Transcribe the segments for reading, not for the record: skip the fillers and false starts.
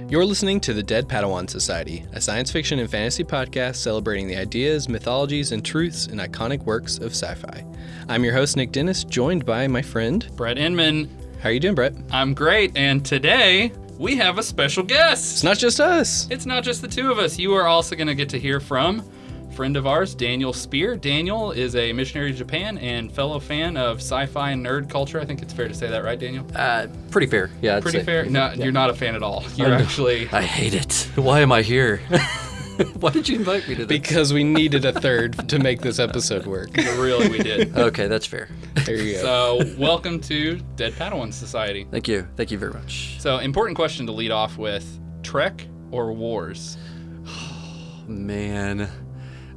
You're listening to the Dead Padawan Society, a science fiction and fantasy podcast celebrating the ideas, mythologies, and truths in iconic works of sci-fi. I'm your host, Nick Dennis, joined by my friend, Brett Inman. How are you doing, Brett? I'm great, and today we have a special guest. It's not just us. It's not just the two of us. You are also going to get to hear from a friend of ours, Daniel Speer. Daniel is a missionary to Japan and fellow fan of sci-fi and nerd culture. I think it's fair to say that, right, Daniel? Pretty fair. Yeah, Pretty fair? No, yeah. You're not a fan at all. You're actually... I hate it. Why am I here? Why did you invite me to this? Because we needed a third to make this episode work. Really, we did. Okay, that's fair. There you go. So, welcome to Dead Padawans Society. Thank you. Thank you very much. So, important question to lead off with. Trek or Wars? Man.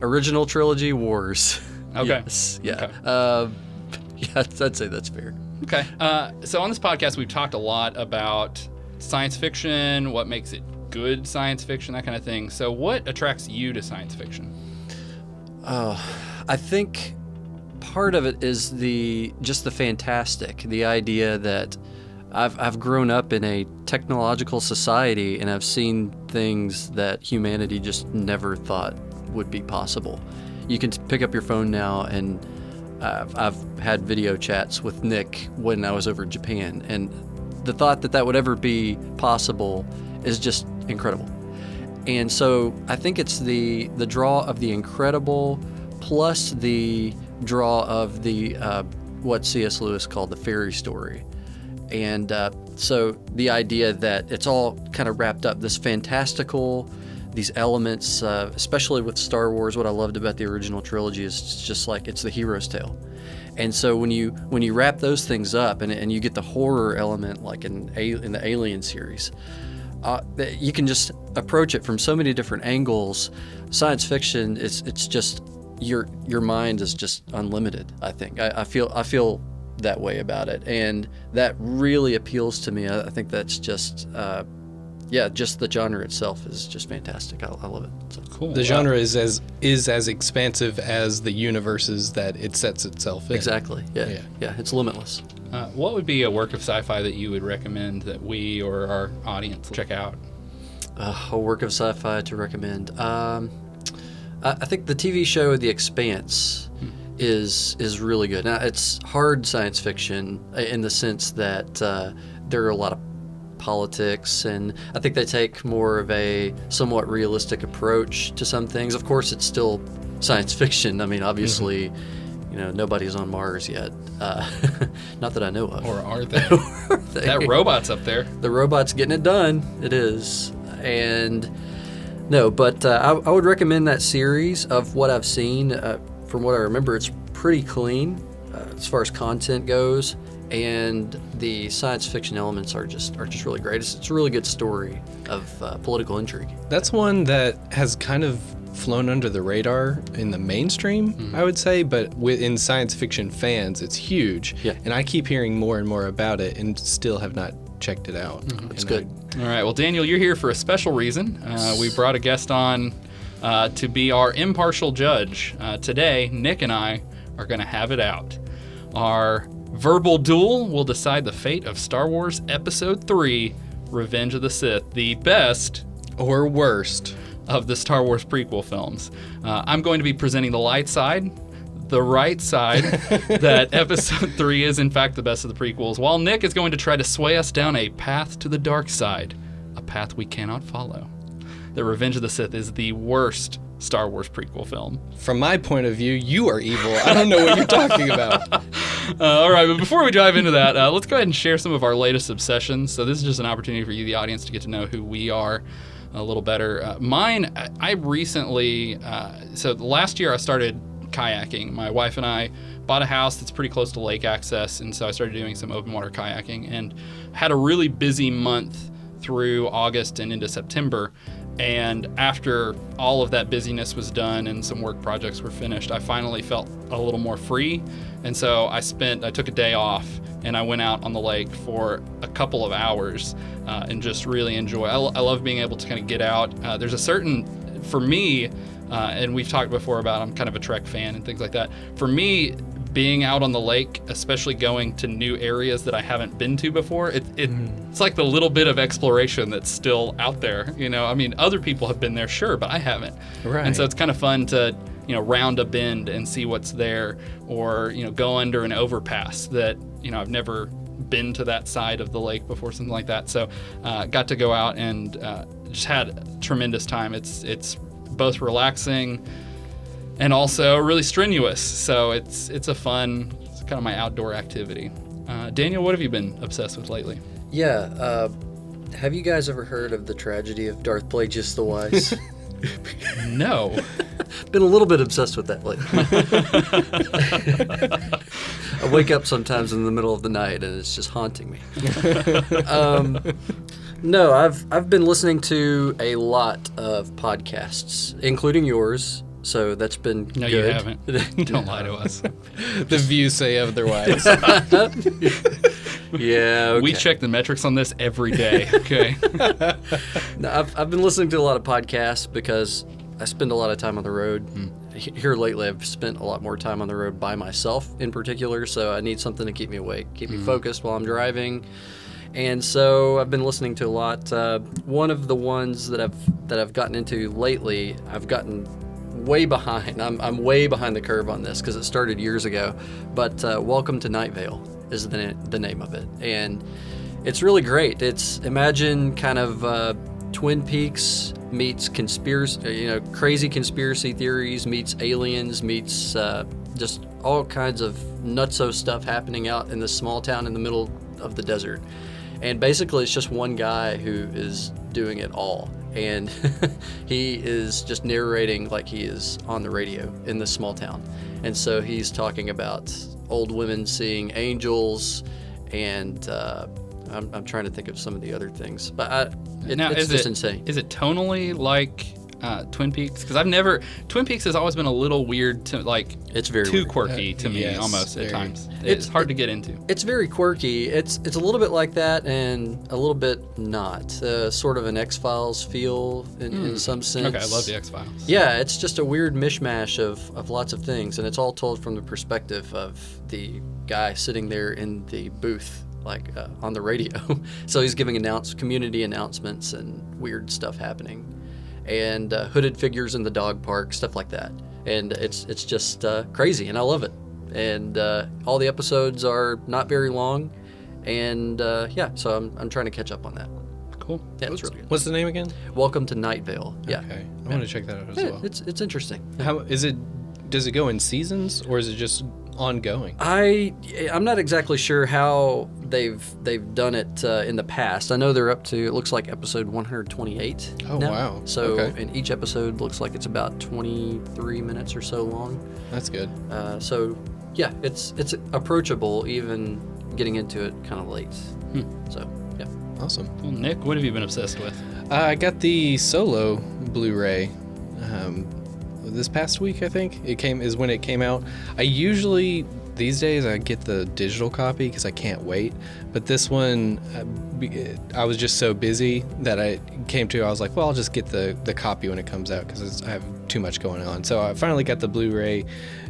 Original trilogy, Wars. Okay. Yes. Yeah. Okay. Yeah, I'd say that's fair. Okay. So on this podcast, we've talked a lot about science fiction, what makes it good science fiction, that kind of thing. So what attracts you to science fiction? I think part of it is just the fantastic, the idea that I've grown up in a technological society and I've seen things that humanity just never thought would be possible. You can pick up your phone now, and I've had video chats with Nick when I was over in Japan, and the thought that would ever be possible is just incredible. And so I think it's the draw of the incredible plus the draw of the what C.S. Lewis called the fairy story. And so the idea that it's all kind of wrapped up, this fantastical, these elements, especially with Star Wars, what I loved about the original trilogy is it's just like it's the hero's tale. And so when you wrap those things up and you get the horror element like in the Alien series, you can just approach it from so many different angles. Science fiction, it's just your mind is just unlimited. I think I feel that way about it, and that really appeals to me. I think that's just. Just the genre itself is just fantastic. I love it. So. Cool. The genre is as expansive as the universes that it sets itself in. Exactly. Yeah. It's limitless. What would be a work of sci-fi that you would recommend that we or our audience check out? A work of sci-fi to recommend. I think the TV show The Expanse is really good. Now, it's hard science fiction in the sense that there are a lot of politics, and I think they take more of a somewhat realistic approach to some things. Of course, it's still science fiction. I mean, obviously, nobody's on Mars yet. Not that I know of. Or are they? That robot's up there. The robot's getting it done. It is. And no, but I would recommend that series. Of what I've seen, from what I remember, it's pretty clean as far as content goes. And the science fiction elements are just really great. It's a really good story of political intrigue. That's one that has kind of flown under the radar in the mainstream, I would say, but in science fiction fans, it's huge. Yeah. And I keep hearing more and more about it and still have not checked it out. It's good. All right. Well, Daniel, you're here for a special reason. We brought a guest on to be our impartial judge. Today, Nick and I are going to have it out. Our verbal duel will decide the fate of Star Wars Episode 3, Revenge of the Sith, the best or worst of the Star Wars prequel films. I'm going to be presenting the light side, the right side, that Episode 3 is in fact the best of the prequels, while Nick is going to try to sway us down a path to the dark side, a path we cannot follow. The Revenge of the Sith is the worst Star Wars prequel film. From my point of view, you are evil. I don't know what you're talking about. All right, but before we dive into that, let's go ahead and share some of our latest obsessions. So this is just an opportunity for you, the audience, to get to know who we are a little better. Mine, I recently, so last year I started kayaking. My wife and I bought a house that's pretty close to lake access, and so I started doing some open water kayaking and had a really busy month through August and into September. And after all of that busyness was done and some work projects were finished, I finally felt a little more free. And so I took a day off and I went out on the lake for a couple of hours and just really enjoy. I love being able to kind of get out. There's a certain, for me, and we've talked before about I'm kind of a Trek fan and things like that. For me, being out on the lake, especially going to new areas that I haven't been to before, it's like the little bit of exploration that's still out there. I mean, other people have been there, sure, but I haven't. Right. And so it's kind of fun to, round a bend and see what's there, or, go under an overpass that, I've never been to that side of the lake before, something like that. So got to go out and just had a tremendous time. It's both relaxing and also really strenuous. So it's kind of my outdoor activity. Daniel, what have you been obsessed with lately? Yeah, have you guys ever heard of the tragedy of Darth Plagueis the Wise? No. Been a little bit obsessed with that lately. I wake up sometimes in the middle of the night and it's just haunting me. No, I've been listening to a lot of podcasts, including yours. So that's been good. No, you haven't. Don't lie to us. The views say otherwise. Yeah, okay. We check the metrics on this every day. Okay. No, I've been listening to a lot of podcasts because I spend a lot of time on the road. Here lately, I've spent a lot more time on the road by myself in particular, so I need something to keep me awake, keep me focused while I'm driving. And so I've been listening to a lot. One of the ones that I've gotten into lately, I've gotten way behind. I'm way behind the curve on this because it started years ago. But Welcome to Night Vale is the name of it, and it's really great. It's imagine kind of Twin Peaks meets conspiracy, crazy conspiracy theories meets aliens meets just all kinds of nutso stuff happening out in this small town in the middle of the desert. And basically, it's just one guy who is doing it all. And he is just narrating like he is on the radio in this small town. And so he's talking about old women seeing angels, and I'm trying to think of some of the other things. But it's just insane. Is it tonally like Twin Peaks? Because Twin Peaks has always been a little weird to it's very too weird. quirky to me, Yes, almost very. at times. It's hard to get into. It's very quirky. It's a little bit like that and a little bit not. Sort of an X-Files feel in some sense. Okay, I love the X-Files. Yeah, it's just a weird mishmash of lots of things, and it's all told from the perspective of the guy sitting there in the booth, on the radio. So he's giving community announcements and weird stuff happening. And hooded figures in the dog park, stuff like that. And it's just crazy, and I love it. And all the episodes are not very long, and so I'm trying to catch up on that. Cool. Yeah, it's really good. What's the name again? Welcome to Night Vale. Yeah. Okay, I want to check that out as Yeah, well. it's interesting. How is it? Does it go in seasons or is it just ongoing? I'm not exactly sure how they've done it in the past. I know they're up to, it looks like episode 128 Oh, now. wow. So Okay. and each episode looks like it's about 23 minutes or so long. That's good. So yeah, it's approachable even getting into it kind of late. So yeah. Awesome. Well, Nick, what have you been obsessed with? I got the Solo Blu-ray this past week. I think is when it came out. I usually these days I get the digital copy because I can't wait. But this one, I was just so busy that I was like, well, I'll just get the copy when it comes out because I have too much going on. So I finally got the Blu-ray.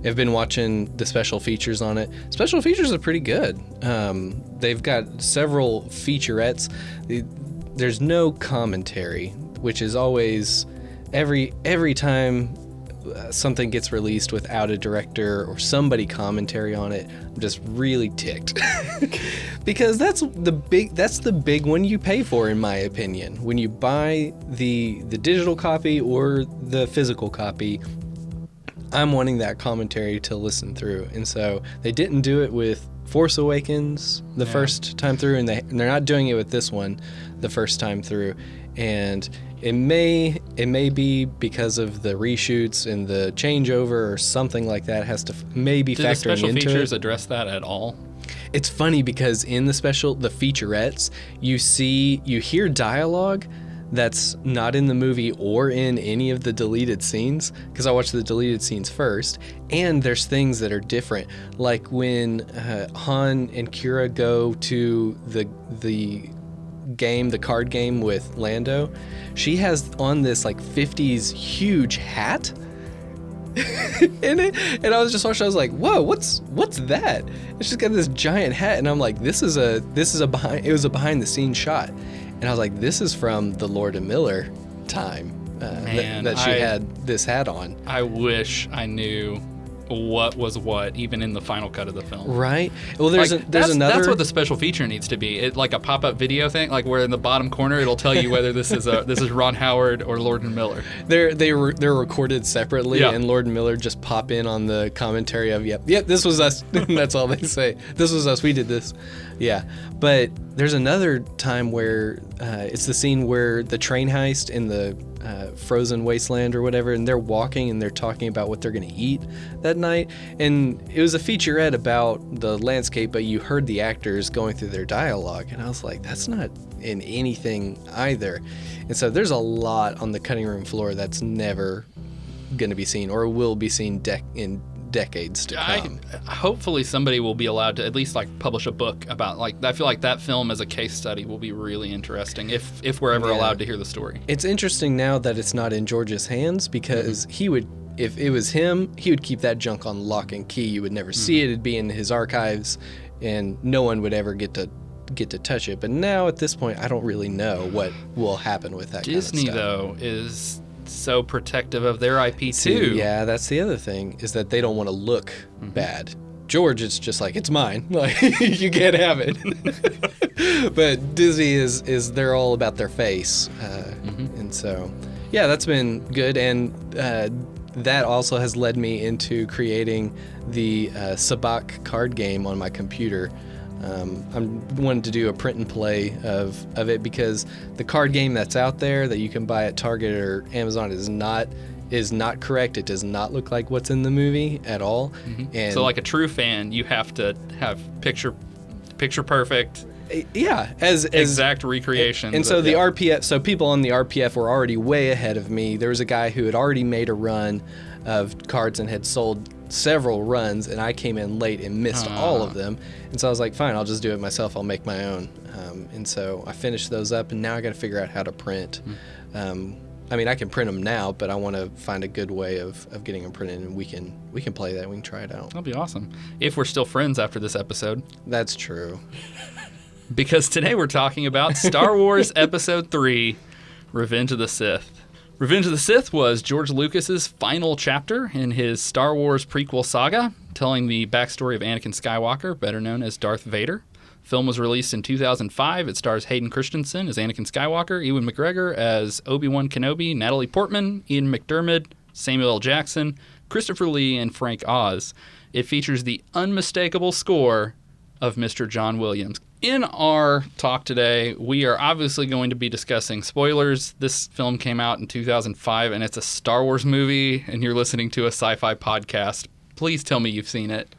I've been watching the special features on it. Special features are pretty good. They've got several featurettes. There's no commentary, which is always every time something gets released without a director or somebody commentary on it, I'm just really ticked. Because that's the big one you pay for, in my opinion. When you buy the digital copy or the physical copy, I'm wanting that commentary to listen through. And so they didn't do it with Force Awakens the first time through, and they're not doing it with this one the first time through. And it may be because of the reshoots and the changeover or something like that has to maybe Did the factoring special into features it. address that at all? It's funny because in the featurettes, you hear dialogue that's not in the movie or in any of the deleted scenes, because I watched the deleted scenes first, and there's things that are different, like when Han and Kira go to the card game with Lando, she has on this 50s huge hat. and I was just watching. I was like, "Whoa, what's that?" And she's got this giant hat, and I'm like, "This is a behind the scenes shot," and I was like, "This is from the Lord and Miller time that she had this hat on." I wish I knew what was what, even in the final cut of the film. Right. Well, there's another. That's what the special feature needs to be. It like a pop-up video thing, like where in the bottom corner it'll tell you whether this is Ron Howard or Lord and Miller. They're recorded separately, and Lord and Miller just pop in on the commentary of yep, this was us. That's all they say. This was us. We did this. Yeah. But there's another time where it's the scene where the train heist in the frozen wasteland or whatever, and they're walking and they're talking about what they're going to eat that night, and it was a featurette about the landscape, but you heard the actors going through their dialogue, and I was like, that's not in anything either. And so there's a lot on the cutting room floor that's never going to be seen or will be seen in decades to come. Hopefully somebody will be allowed to at least like publish a book about, like, I feel like that film as a case study will be really interesting if we're ever allowed to hear the story. It's interesting now that it's not in George's hands, because he would, if it was him, he would keep that junk on lock and key. You would never see it. It'd be in his archives and no one would ever get to touch it. But now at this point, I don't really know what will happen with that Disney, kind of stuff. though, is so protective of their IP too. Yeah, that's the other thing, is that they don't want to look bad. George, it's just like, it's mine. Like, you can't have it. But Disney is they're all about their face. And so, yeah, that's been good. And that also has led me into creating the Sabak card game on my computer. I'm wanting to do a print and play of it, because the card game that's out there that you can buy at Target or Amazon is not correct. It does not look like what's in the movie at all. And so, like a true fan, you have to have picture perfect. Yeah, as exact recreations. And so the RPF, so people on the RPF were already way ahead of me. There was a guy who had already made a run of cards and had sold several runs, and I came in late and missed all of them. And so I was like, fine, I'll just do it myself. I'll make my own. And so I finished those up, and now I got to figure out how to print. I mean, I can print them now, but I want to find a good way of getting them printed, and we can play that. We can try it out. That'll be awesome. If we're still friends after this episode. That's true. Because today we're talking about Star Wars Episode 3, Revenge of the Sith. Revenge of the Sith was George Lucas's final chapter in his Star Wars prequel saga, telling the backstory of Anakin Skywalker, better known as Darth Vader. The film was released in 2005. It stars Hayden Christensen as Anakin Skywalker, Ewan McGregor as Obi-Wan Kenobi, Natalie Portman, Ian McDiarmid, Samuel L. Jackson, Christopher Lee, and Frank Oz. It features the unmistakable score of Mr. John Williams. In our talk today, we are obviously going to be discussing spoilers. This film came out in 2005, and it's a Star Wars movie, and you're listening to a sci-fi podcast. Please tell me you've seen it.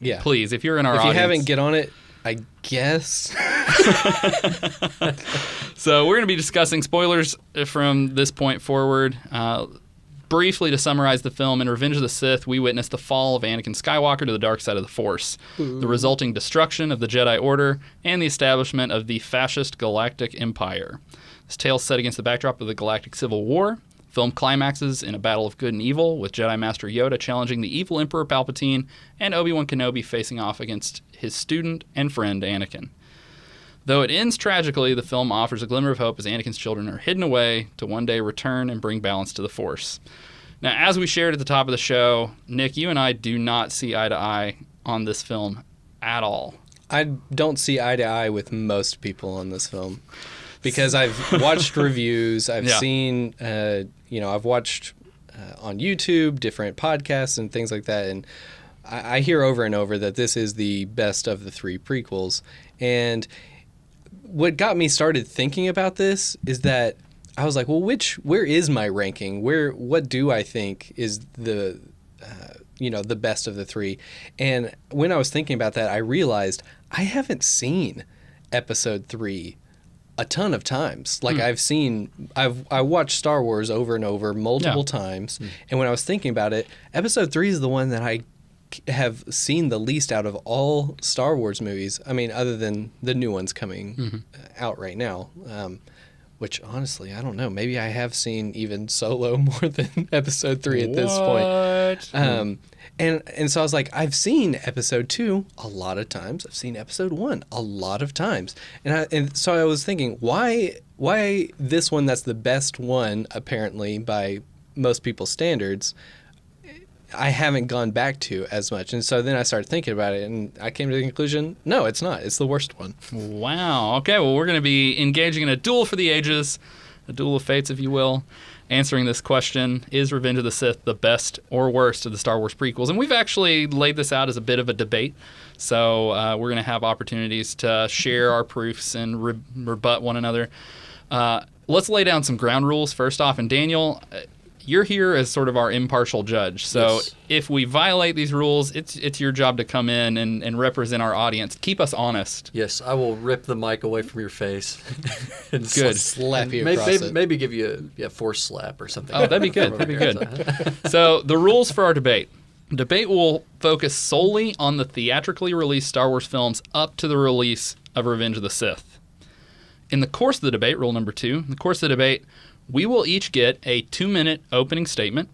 Yeah. Please, if you're in our audience. If you haven't, get on it, I guess. So we're going to be discussing spoilers from this point forward. Briefly, to summarize the film, in Revenge of the Sith, we witness the fall of Anakin Skywalker to the dark side of the Force, the resulting destruction of the Jedi Order, and the establishment of the fascist Galactic Empire. This tale is set against the backdrop of the Galactic Civil War. The film climaxes in a battle of good and evil, with Jedi Master Yoda challenging the evil Emperor Palpatine and Obi-Wan Kenobi facing off against his student and friend Anakin. Though it ends tragically, the film offers a glimmer of hope as Anakin's children are hidden away to one day return and bring balance to the Force. Now, as we shared at the top of the show, Nick, you and I do not see eye to eye on this film at all. I don't see eye to eye with most people on this film, because I've watched reviews, I've seen, I've watched on YouTube different podcasts and things like that, and I hear over and over that this is the best of the three prequels. And what got me started thinking about this is that I was like, well, where is my ranking? What do I think is the best of the three? And when I was thinking about that, I realized I haven't seen Episode 3 a ton of times. Like I watched Star Wars over and over multiple times. And when I was thinking about it, Episode 3 is the one that I have seen the least out of all Star Wars movies. I mean, other than the new ones coming out right now. which honestly, I don't know. Maybe I have seen even Solo more than Episode 3 at this point. And so I was like, I've seen Episode 2 a lot of times. I've seen Episode 1 a lot of times. And so I was thinking, why this one that's the best one, apparently, by most people's standards, I haven't gone back to as much. And so then I started thinking about it, and I came to the conclusion, no, it's not. It's the worst one. Wow. Okay, well, we're going to be engaging in a duel for the ages, a duel of fates, if you will, answering this question, is Revenge of the Sith the best or worst of the Star Wars prequels? And we've actually laid this out as a bit of a debate. So we're going to have opportunities to share our proofs and rebut one another. Let's lay down some ground rules first off. And Daniel, you're here as sort of our impartial judge. So Yes. if we violate these rules, it's your job to come in and represent our audience. Keep us honest. Yes, I will rip the mic away from your face. And Good. Slap you maybe, across maybe, it. maybe give you a force slap or something. Oh, that'd be good. That'd be good. So the rules for our debate. Debate will focus solely on the theatrically released Star Wars films up to the release of Revenge of the Sith. In the course of the debate, rule number 2, in the course of the debate, we will each get a 2-minute opening statement,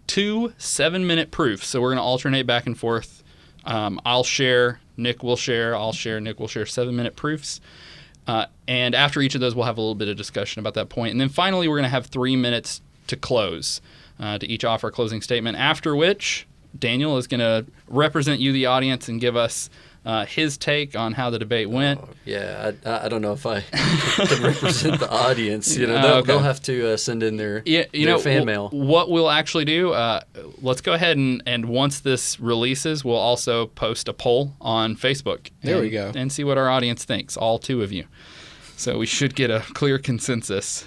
2 7-minute proofs. So we're going to alternate back and forth. I'll share, Nick will share, I'll share, Nick will share 7-minute proofs. And after each of those, we'll have a little bit of discussion about that point. And then finally, we're going to have 3 minutes to close, to each offer a closing statement, after which Daniel is going to represent you, the audience, and give us his take on how the debate went. Oh, yeah, I don't know if I can represent the audience. You know, they'll have to send in their fan mail. What we'll actually do, let's go ahead and once this releases, we'll also post a poll on Facebook. There we go. And see what our audience thinks, all 2 of you. So we should get a clear consensus.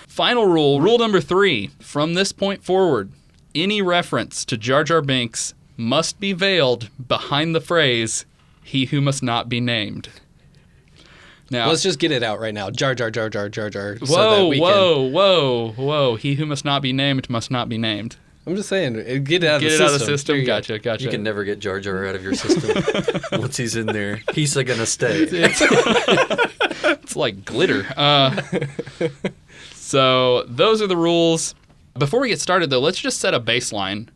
Final rule, rule number 3. From this point forward, any reference to Jar Jar Binks must be veiled behind the phrase, "He who must not be named." Now, Let's just get it out right now. Jar, jar, jar, jar, jar, jar. Whoa. He who must not be named must not be named. I'm just saying, get it out of the system. Get it out of the system. There you go. Gotcha. You can never get Jar Jar out of your system. Once he's in there, he's gonna stay. It's like glitter. So those are the rules. Before we get started, though, let's just set a baseline.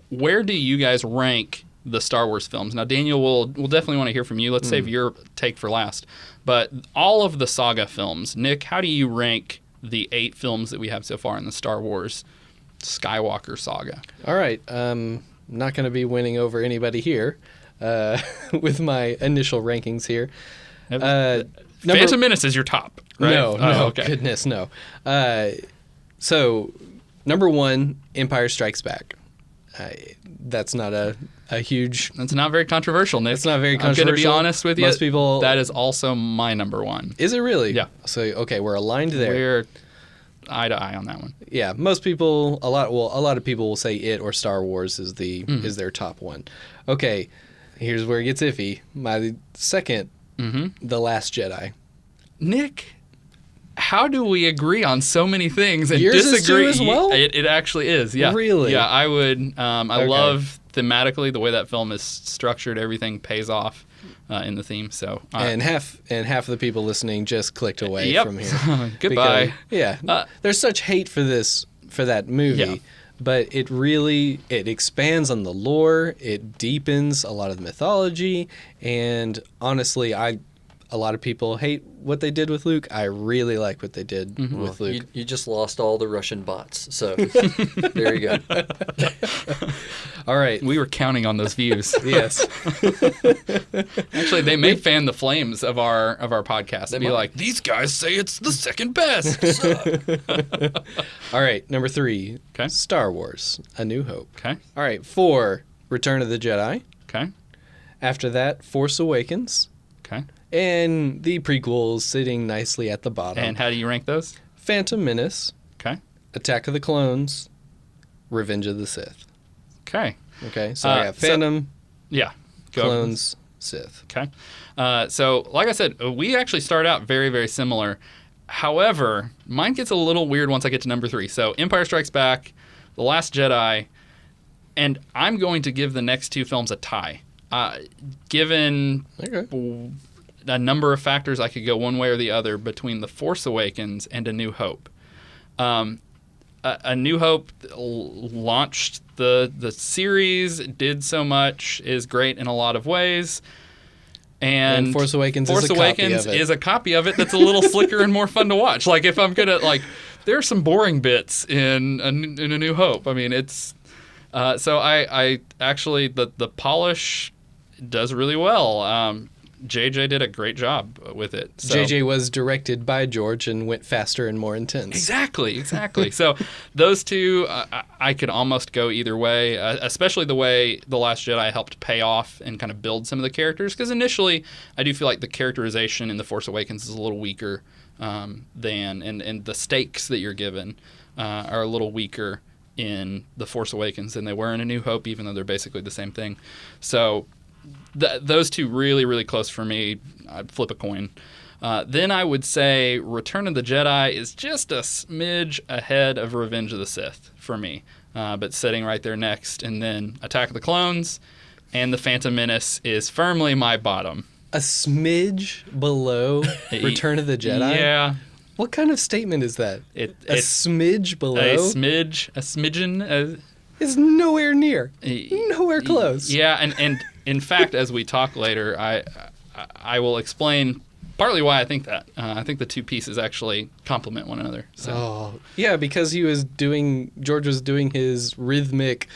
Where do you guys rank the Star Wars films? Now, Daniel, we'll definitely want to hear from you. Let's save your take for last. But all of the saga films, Nick, how do you rank the 8 films that we have so far in the Star Wars Skywalker saga? All right. Not going to be winning over anybody here with my initial rankings here. Phantom Menace is your top, right? No, okay. Goodness, no. So, number 1, Empire Strikes Back. That's not a huge... That's not very controversial, Nick. It's not very controversial. I'm going to be honest with you. Most people... That is also my number 1. Is it really? Yeah. So, okay, we're aligned there. We're eye to eye on that one. Yeah, most people, a lot of people will say it or Star Wars is their top one. Okay, here's where it gets iffy. My second, The Last Jedi. Nick, how do we agree on so many things and Yours disagree? is too as well? It actually is. Yeah. Really? Yeah, I would. I Okay. love thematically the way that film is structured. Everything pays off in the theme. So And half of the people listening just clicked away Yep. from here. Goodbye. Because, there's such hate for that movie. Yeah. But it expands on the lore, it deepens a lot of the mythology, and honestly, a lot of people hate what they did with Luke. I really like what they did with Luke. You just lost all the Russian bots, so there you go. All right. We were counting on those views. Yes. Actually, they may fan the flames of our podcast. They'd be might. like, these guys say it's the second best. All right. Number 3. Okay. Star Wars: A New Hope. Okay. All right. 4. Return of the Jedi. Okay. After that, Force Awakens. Okay. And the prequels sitting nicely at the bottom. And how do you rank those? Phantom Menace, Okay. Attack of the Clones, Revenge of the Sith. Okay. Okay, so I got Phantom, Yeah. Go. Clones, Sith. Okay. So, like I said, we actually start out very, very similar. However, mine gets a little weird once I get to number 3. So, Empire Strikes Back, The Last Jedi, and I'm going to give the next 2 films a tie. Given Okay. a number of factors. I could go one way or the other between The Force Awakens and A New Hope. A New Hope launched the series, did so much, is great in a lot of ways. And Force Awakens is a copy of it that's a little slicker and more fun to watch. Like, if I'm going to, like, there are some boring bits in A New Hope. I mean, it's... so I actually, the polish does really well. JJ did a great job with it. So. JJ was directed by George and went faster and more intense. Exactly. So those two, I could almost go either way, especially the way The Last Jedi helped pay off and kind of build some of the characters. Because initially, I do feel like the characterization in The Force Awakens is a little weaker than, and the stakes that you're given are a little weaker in The Force Awakens than they were in A New Hope, even though they're basically the same thing. So those two really, really close for me. I'd flip a coin. Then I would say Return of the Jedi is just a smidge ahead of Revenge of the Sith for me, but sitting right there next. And then Attack of the Clones and The Phantom Menace is firmly my bottom. A smidge below Return of the Jedi? Yeah. What kind of statement is that? It's smidge below? A smidgen. Is nowhere near. Nowhere close. Yeah, and in fact, as we talk later, I will explain partly why I think that. I think the two pieces actually complement one another. So. Oh, yeah, because George was doing his rhythmic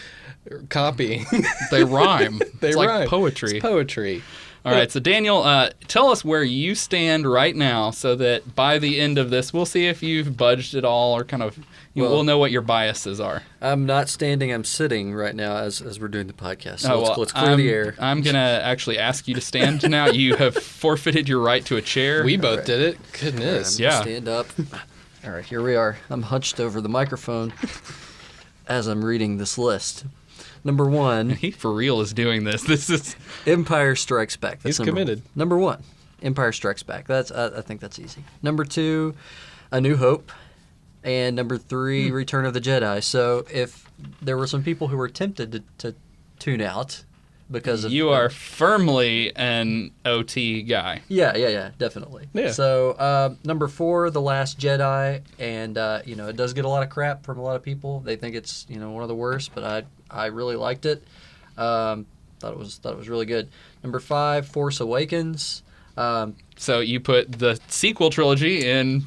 copy. They rhyme. It's rhyme. Like poetry. It's poetry. All right, so Daniel, tell us where you stand right now so that by the end of this, we'll see if you've budged at all or kind of, we'll know what your biases are. I'm not standing, I'm sitting right now as we're doing the podcast. So let's clear the air. I'm going to actually ask you to stand now. You have forfeited your right to a chair. We both did it. Goodness. Right, stand up. All right, here we are. I'm hunched over the microphone as I'm reading this list. Number 1. He for real is doing this. This is Empire Strikes Back. He's committed. Number 1, Empire Strikes Back. That's I think that's easy. Number 2, A New Hope. And number 3, Return of the Jedi. So if there were some people who were tempted to tune out because of... You are firmly an OT guy. Yeah, definitely. Yeah. So number 4, The Last Jedi. And, it does get a lot of crap from a lot of people. They think it's, one of the worst, but I really liked it. Thought it was really good. Number 5, Force Awakens. So you put the sequel trilogy in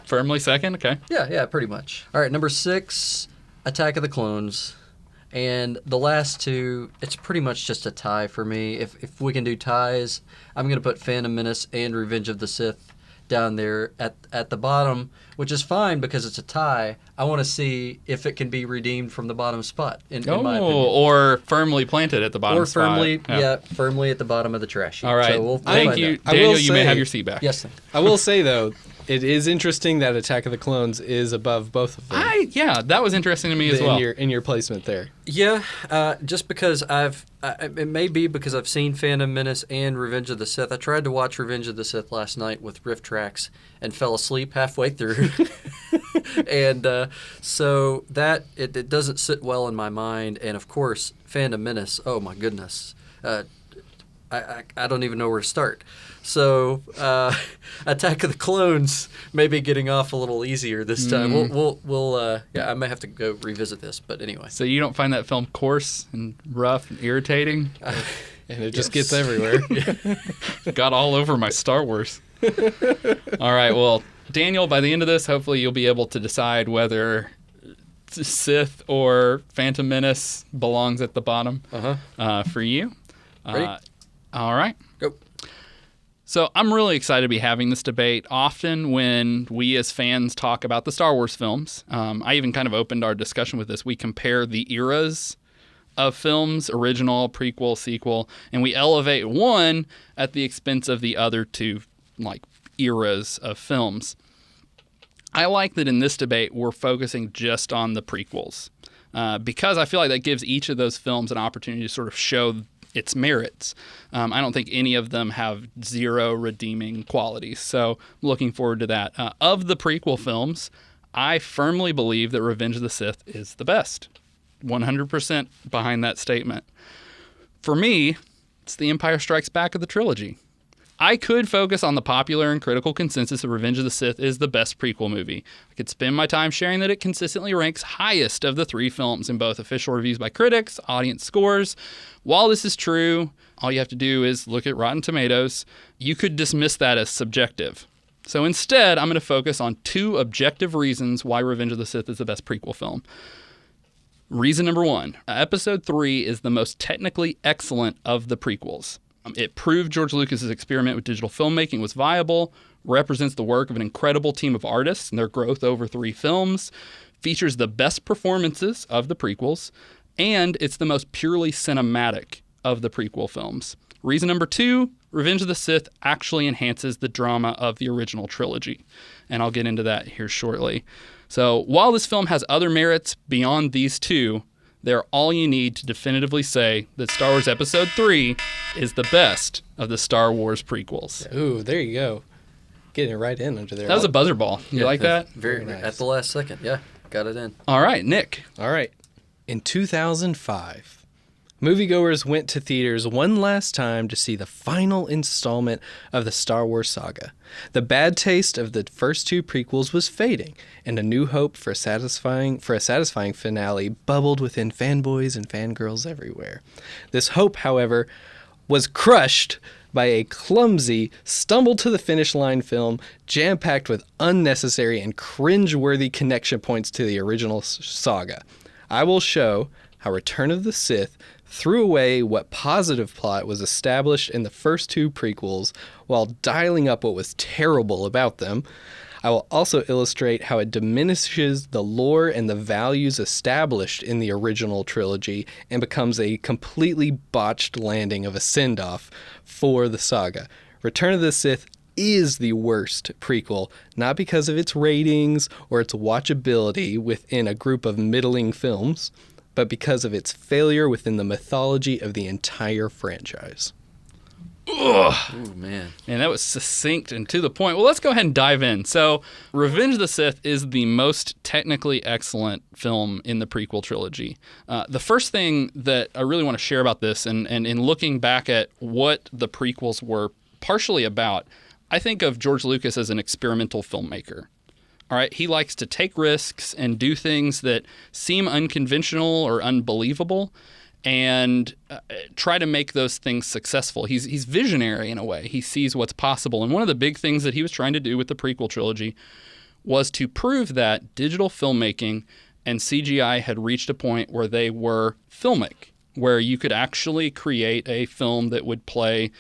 firmly second? Okay. Yeah, pretty much. All right, number 6, Attack of the Clones. And the last 2, it's pretty much just a tie for me. If we can do ties, I'm going to put Phantom Menace and Revenge of the Sith down there at the bottom, which is fine because it's a tie. I want to see if it can be redeemed from the bottom spot, in my opinion. Or firmly planted at the bottom spot. Or firmly at the bottom of the trash heap. All right. So Thank you. Daniel, you may have your seat back. Yes. I will say, though, it is interesting that Attack of the Clones is above both of them. That was interesting to me as well. In your placement there. Yeah, just because it may be because I've seen Phantom Menace and Revenge of the Sith. I tried to watch Revenge of the Sith last night with riff tracks and fell asleep halfway through. And so that, it doesn't sit well in my mind. And of course, Phantom Menace, oh my goodness. I don't even know where to start. So, Attack of the Clones may be getting off a little easier this time. I may have to go revisit this, but anyway. So you don't find that film coarse and rough and irritating? And it just gets everywhere. Got all over my Star Wars. All right, well, Daniel, by the end of this, hopefully you'll be able to decide whether Sith or Phantom Menace belongs at the bottom for you. Ready? All right. Go. So I'm really excited to be having this debate. Often when we as fans talk about the Star Wars films, I even kind of opened our discussion with this. We compare the eras of films, original, prequel, sequel, and we elevate one at the expense of the other two, like, eras of films. I like that in this debate we're focusing just on the prequels because I feel like that gives each of those films an opportunity to sort of show its merits. I don't think any of them have zero redeeming qualities, so I'm looking forward to that. Of the prequel films, I firmly believe that Revenge of the Sith is the best. 100% behind that statement. For me, it's The Empire Strikes Back of the trilogy. I could focus on the popular and critical consensus that Revenge of the Sith is the best prequel movie. I could spend my time sharing that it consistently ranks highest of the 3 films in both official reviews by critics, audience scores. While this is true, all you have to do is look at Rotten Tomatoes. You could dismiss that as subjective. So instead, I'm going to focus on 2 objective reasons why Revenge of the Sith is the best prequel film. Reason number 1, Episode 3 is the most technically excellent of the prequels. It proved George Lucas's experiment with digital filmmaking was viable, represents the work of an incredible team of artists and their growth over 3 films, features the best performances of the prequels, and it's the most purely cinematic of the prequel films. Reason number 2, Revenge of the Sith actually enhances the drama of the original trilogy, and I'll get into that here shortly. So while this film has other merits beyond these 2, they're all you need to definitively say that Star Wars Episode 3 is the best of the Star Wars prequels. Ooh, there you go. Getting it right in under there. That was a buzzer ball. You like that? Very nice. At the last second. Yeah, got it in. All right, Nick. All right. In 2005, moviegoers went to theaters one last time to see the final installment of the Star Wars saga. The bad taste of the first 2 prequels was fading, and a new hope for a satisfying finale bubbled within fanboys and fangirls everywhere. This hope, however, was crushed by a clumsy, stumble-to-the-finish-line film jam-packed with unnecessary and cringe-worthy connection points to the original saga. I will show how Return of the Sith threw away what positive plot was established in the first 2 prequels while dialing up what was terrible about them. I will also illustrate how it diminishes the lore and the values established in the original trilogy and becomes a completely botched landing of a send-off for the saga. Return of the Sith is the worst prequel, not because of its ratings or its watchability within a group of middling films, but because of its failure within the mythology of the entire franchise. Ugh. Oh, man. And that was succinct and to the point. Well, let's go ahead and dive in. So, Revenge of the Sith is the most technically excellent film in the prequel trilogy. The first thing that I really want to share about this, and in looking back at what the prequels were partially about, I think of George Lucas as an experimental filmmaker. All right, he likes to take risks and do things that seem unconventional or unbelievable and try to make those things successful. He's visionary in a way. He sees what's possible. And one of the big things that he was trying to do with the prequel trilogy was to prove that digital filmmaking and CGI had reached a point where they were filmic, where you could actually create a film that would play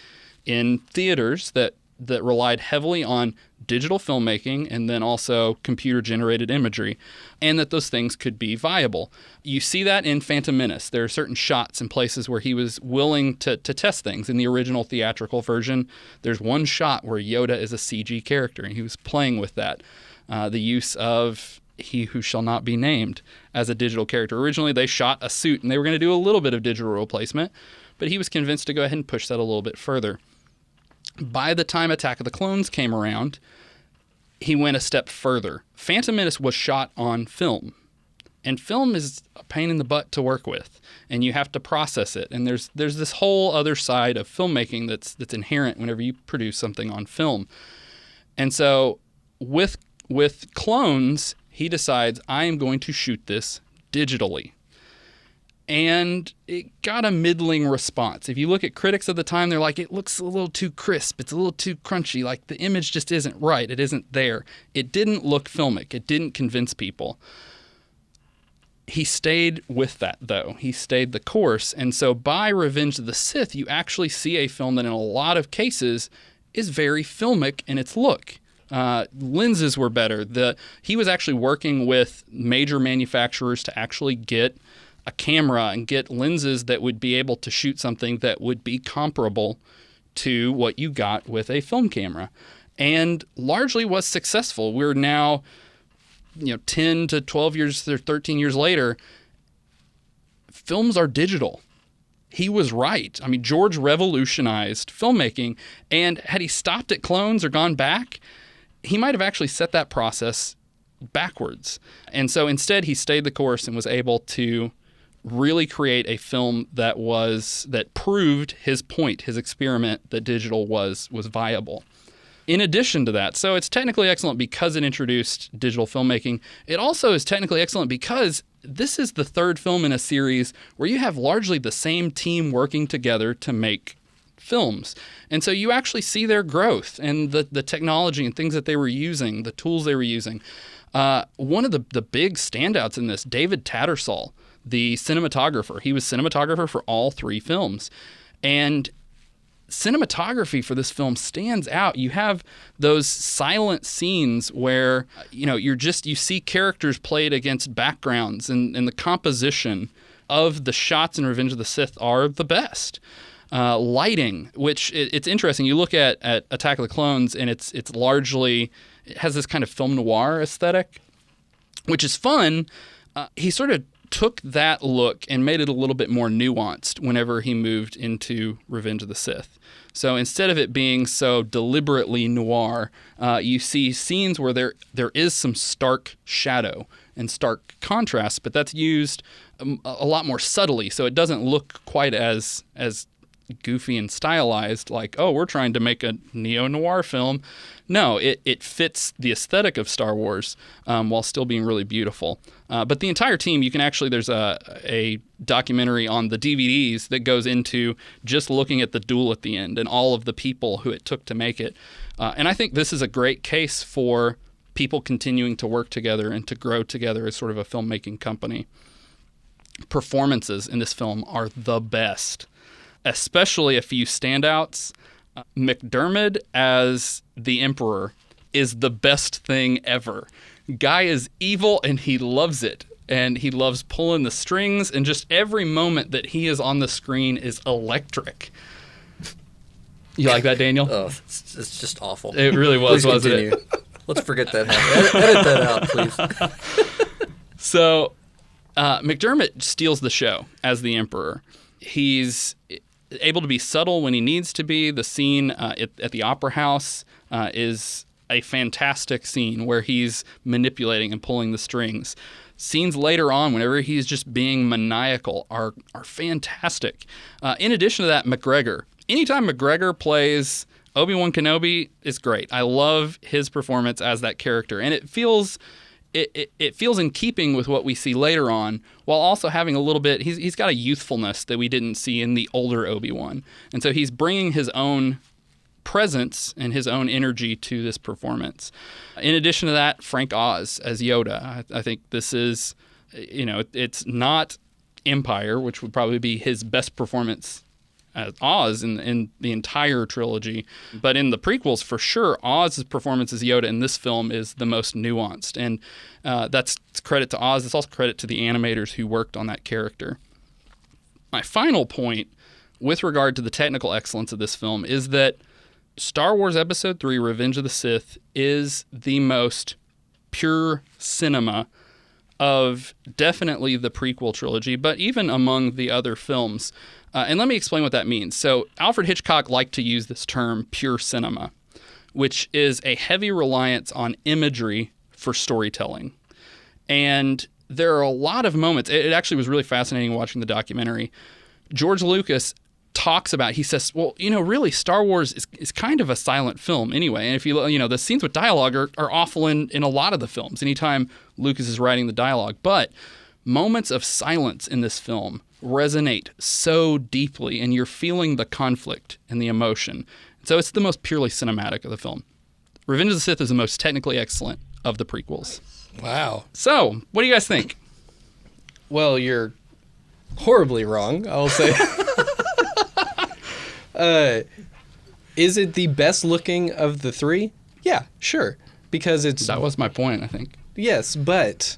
in theaters that relied heavily on digital filmmaking and then also computer-generated imagery, and that those things could be viable. You see that in Phantom Menace. There are certain shots and places where he was willing to test things. In the original theatrical version, there's one shot where Yoda is a CG character, and he was playing with that. The use of He Who Shall Not Be Named as a digital character. Originally, they shot a suit, and they were going to do a little bit of digital replacement, but he was convinced to go ahead and push that a little bit further. By the time Attack of the Clones came around, he went a step further. Phantom Menace was shot on film, and film is a pain in the butt to work with, and you have to process it. And there's this whole other side of filmmaking that's inherent whenever you produce something on film. And so with Clones, he decides, I am going to shoot this digitally. And it got a middling response. If you look at critics of the time, they're like, it looks a little too crisp. It's a little too crunchy. Like, the image just isn't right. It isn't there. It didn't look filmic. It didn't convince people. He stayed with that, though. He stayed the course. And so by Revenge of the Sith, you actually see a film that in a lot of cases is very filmic in its look. Lenses were better. He was actually working with major manufacturers to actually get a camera and get lenses that would be able to shoot something that would be comparable to what you got with a film camera, and largely was successful. We're now, 10 to 12 years or 13 years later, films are digital. He was right. I mean, George revolutionized filmmaking, and had he stopped at Clones or gone back, he might have actually set that process backwards. And so instead, he stayed the course and was able to really create a film that proved his point, his experiment that digital was viable. In addition to that, so it's technically excellent because it introduced digital filmmaking. It also is technically excellent because this is the third film in a series where you have largely the same team working together to make films. And so you actually see their growth and the technology and things that they were using, the tools they were using. One of the big standouts in this, David Tattersall, the cinematographer. He was cinematographer for all three films. And cinematography for this film stands out. You have those silent scenes where, you see characters played against backgrounds, and the composition of the shots in Revenge of the Sith are the best. Lighting, which it's interesting. You look at Attack of the Clones, and it has this kind of film noir aesthetic, which is fun. He sort of took that look and made it a little bit more nuanced whenever he moved into Revenge of the Sith. So instead of it being so deliberately noir, you see scenes where there is some stark shadow and stark contrast, but that's used a lot more subtly, so it doesn't look quite as goofy and stylized, like, oh, we're trying to make a neo-noir film. No, it fits the aesthetic of Star Wars while still being really beautiful. But the entire team, you can actually, there's a documentary on the DVDs that goes into just looking at the duel at the end and all of the people who it took to make it. And I think this is a great case for people continuing to work together and to grow together as sort of a filmmaking company. Performances in this film are the best, especially a few standouts. McDermott as the Emperor is the best thing ever. Guy is evil and he loves it. And he loves pulling the strings, and just every moment that he is on the screen is electric. You like that, Daniel? Oh, it's just awful. It really was, wasn't it? Let's forget that. Edit that out, please. So McDermott steals the show as the Emperor. He's able to be subtle when he needs to be. The scene at the Opera House is a fantastic scene where he's manipulating and pulling the strings. Scenes later on, whenever he's just being maniacal, are fantastic. In addition to that, McGregor. Anytime McGregor plays Obi-Wan Kenobi, is great. I love his performance as that character, and it feels in keeping with what we see later on, while also having a little bit. He's got a youthfulness that we didn't see in the older Obi-Wan, and so he's bringing his own presence and his own energy to this performance. In addition to that, Frank Oz as Yoda. I think this is, it's not Empire, which would probably be his best performance as Oz in the entire trilogy. But in the prequels, for sure, Oz's performance as Yoda in this film is the most nuanced. And that's credit to Oz. It's also credit to the animators who worked on that character. My final point with regard to the technical excellence of this film is that Star Wars Episode 3, Revenge of the Sith, is the most pure cinema of definitely the prequel trilogy, but even among the other films. And let me explain what that means. So Alfred Hitchcock liked to use this term, pure cinema, which is a heavy reliance on imagery for storytelling. And there are a lot of moments. It actually was really fascinating watching the documentary. George Lucas talks about, he says, well, really Star Wars is kind of a silent film anyway. And if the scenes with dialogue are awful in a lot of the films, anytime Lucas is writing the dialogue. But moments of silence in this film resonate so deeply, and you're feeling the conflict and the emotion. So it's the most purely cinematic of the film. Revenge of the Sith is the most technically excellent of the prequels. Wow. So, what do you guys think? Well, you're horribly wrong, I'll say. Is it the best looking of the three? Yeah, sure. Because that was my point, I think. Yes, but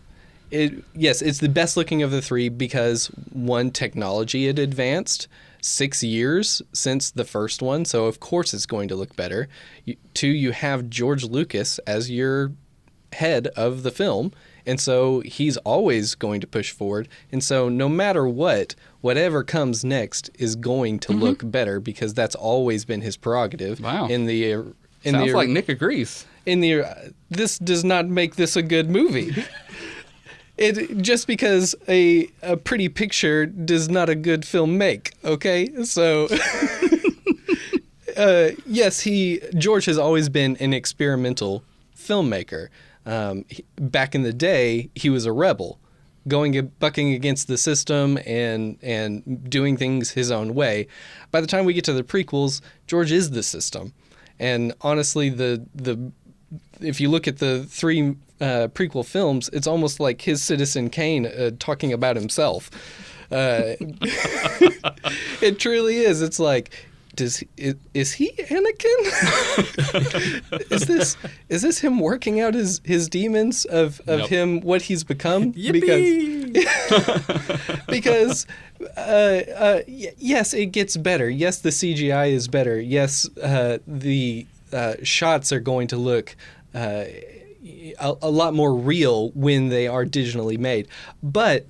it's the best looking of the three because, one, technology had advanced 6 years since the first one, so of course it's going to look better. Two, you have George Lucas as your head of the film, and so he's always going to push forward. And so no matter whatever comes next is going to look better because that's always been his prerogative. Wow. Sounds like Nick agrees. This does not make this a good movie. It just because a pretty picture does not a good film make. Okay, so yes, George has always been an experimental filmmaker. Back in the day, he was a rebel, bucking against the system and doing things his own way. By the time we get to the prequels, George is the system, and honestly, if you look at the three prequel films, it's almost like his Citizen Kane talking about himself. It truly is. It's like, is he Anakin? is this him working out his demons of Nope. him, what he's become? Yippee! Because yes, it gets better. Yes, the CGI is better. Yes, the shots are going to look a lot more real when they are digitally made. But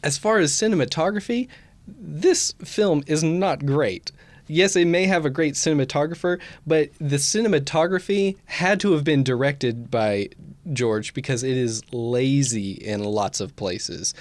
as far as cinematography, this film is not great. Yes, it may have a great cinematographer, but the cinematography had to have been directed by George because it is lazy in lots of places.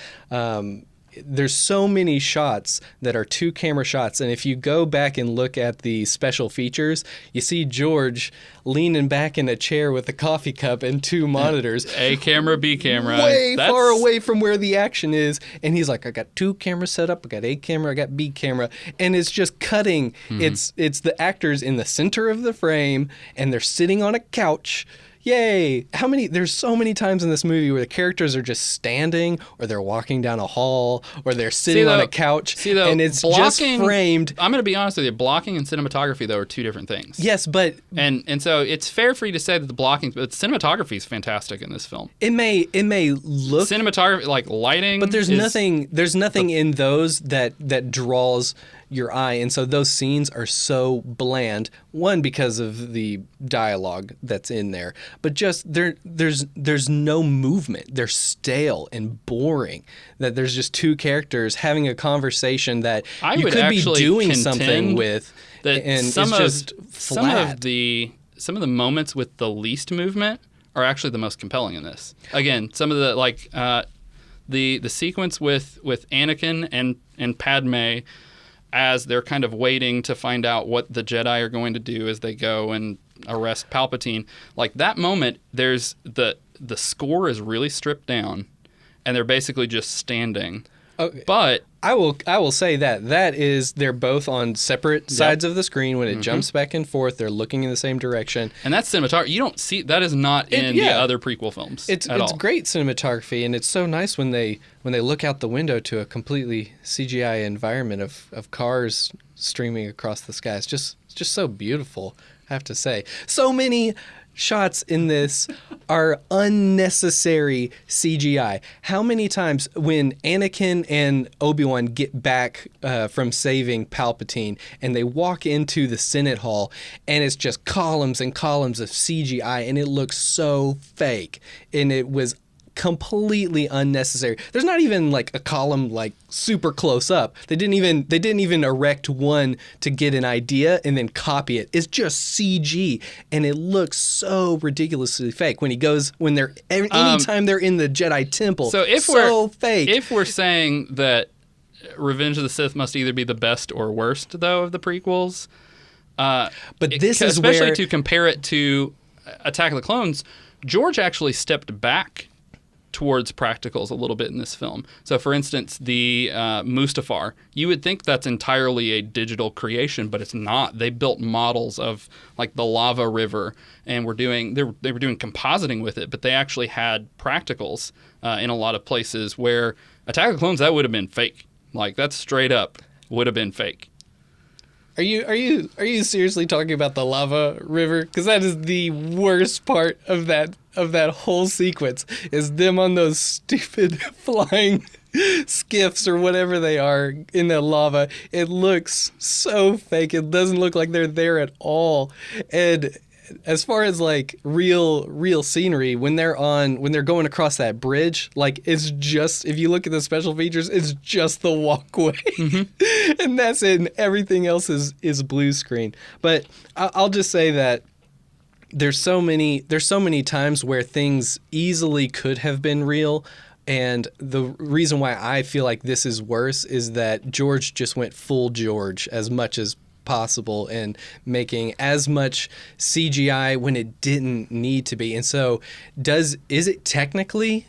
There's so many shots that are 2-camera shots, and if you go back and look at the special features, you see George leaning back in a chair with a coffee cup and 2 monitors. A camera, B camera. Way far away from where the action is, and he's like, I got 2 cameras set up, I got A camera, I got B camera, and it's just cutting. It's the actors in the center of the frame, and they're sitting on a couch. Yay! There's so many times in this movie where the characters are just standing, or they're walking down a hall, or they're sitting on a couch, and it's just framed. I'm going to be honest with you. Blocking and cinematography, though, are 2 different things. Yes, but and so it's fair for you to say that the blocking, but cinematography is fantastic in this film. It may look cinematography, like lighting, but there's nothing in those that draws your eye, and so those scenes are so bland. One, because of the dialogue that's in there, but just there's no movement. They're stale and boring. That there's just 2 characters having a conversation that you could be doing something with, and it's just flat. Some of the moments with the least movement are actually the most compelling in this. Again, some of the the sequence with Anakin and Padme, as they're kind of waiting to find out what the Jedi are going to do as they go and arrest Palpatine. Like that moment, there's the score is really stripped down, and they're basically just standing. Okay. But I will say that is, they're both on separate sides of the screen. When it jumps back and forth, they're looking in the same direction. And that's cinematography. You don't see that is not in the other prequel films. It's great cinematography, and it's so nice when they look out the window to a completely CGI environment of cars streaming across the sky. It's just so beautiful, I have to say. So many shots in this are unnecessary CGI. How many times when Anakin and Obi-Wan get back from saving Palpatine and they walk into the Senate Hall, and it's just columns and columns of CGI, and it looks so fake, and it was completely unnecessary. There's not even like a column like super close up. They didn't even erect one to get an idea and then copy it. It's just CG, and it looks so ridiculously fake anytime they're in the Jedi Temple. So fake. If we're saying that Revenge of the Sith must either be the best or worst, though, of the prequels, but this is especially to compare it to Attack of the Clones, George actually stepped back towards practicals a little bit in this film. So, for instance, the Mustafar, you would think that's entirely a digital creation, but it's not. They built models of like the lava river, and they were doing compositing with it, but they actually had practicals in a lot of places where Attack of the Clones, that would have been fake. Like that's straight up would have been fake. Are you seriously talking about the lava river? Because that is the worst part of that whole sequence, is them on those stupid flying skiffs or whatever they are in the lava. It looks so fake. It doesn't look like they're there at all. And as far as like real scenery, when they're going across that bridge, like it's just, if you look at the special features, it's just the walkway, and that's it. And everything else is blue screen. But I'll just say that there's so many times where things easily could have been real. And the reason why I feel like this is worse is that George just went full George as much as possible and making as much CGI when it didn't need to be. And so is it technically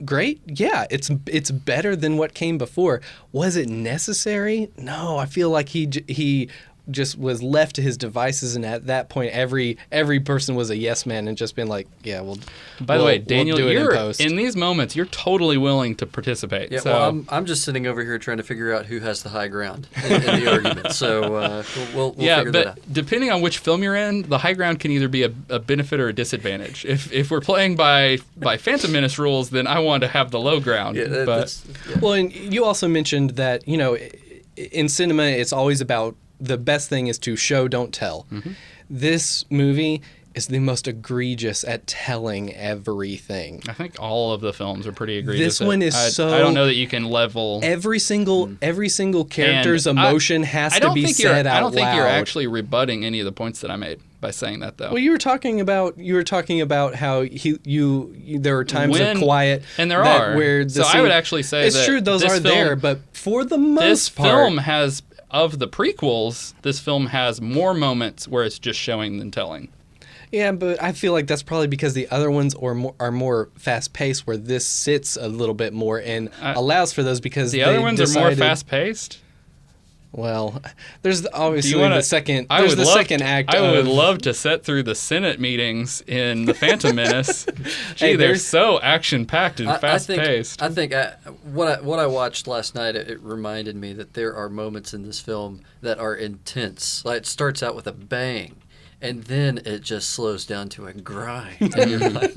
great? Yeah, it's better than what came before. Was it necessary? No, I feel like he just was left to his devices, and at that point every person was a yes man and just been like, yeah, well. By the way, Daniel, we'll do it you're in post. in these moments you're totally willing to participate. Yeah, so well, I'm just sitting over here trying to figure out who has the high ground in the argument. So we'll figure that out. Depending on which film you're in, the high ground can either be a benefit or a disadvantage. If we're playing by Phantom Menace rules, then I want to have the low ground. Yeah, Well, and you also mentioned that, in cinema it's always about the best thing is to show, don't tell. Mm-hmm. This movie is the most egregious at telling everything. I think all of the films are pretty egregious. This one is I don't know that you can level every single character's emotion has to be said out loud. I don't think you're actually rebutting any of the points that I made by saying that, though. Well, you were talking about how there are times of quiet, and there are where I would actually say it's true those are there, but for the most part, this film has. Of the prequels, this film has more moments where it's just showing than telling. Yeah, but I feel like that's probably because the other ones are more fast-paced, where this sits a little bit more and allows for those because the other ones are more fast-paced? Well, there's obviously the second act. I would love to sit through the Senate meetings in The Phantom Menace. Gee, they're so action-packed and fast-paced. I think what I watched last night, it reminded me that there are moments in this film that are intense. Like, it starts out with a bang, and then it just slows down to a grind. And you're like,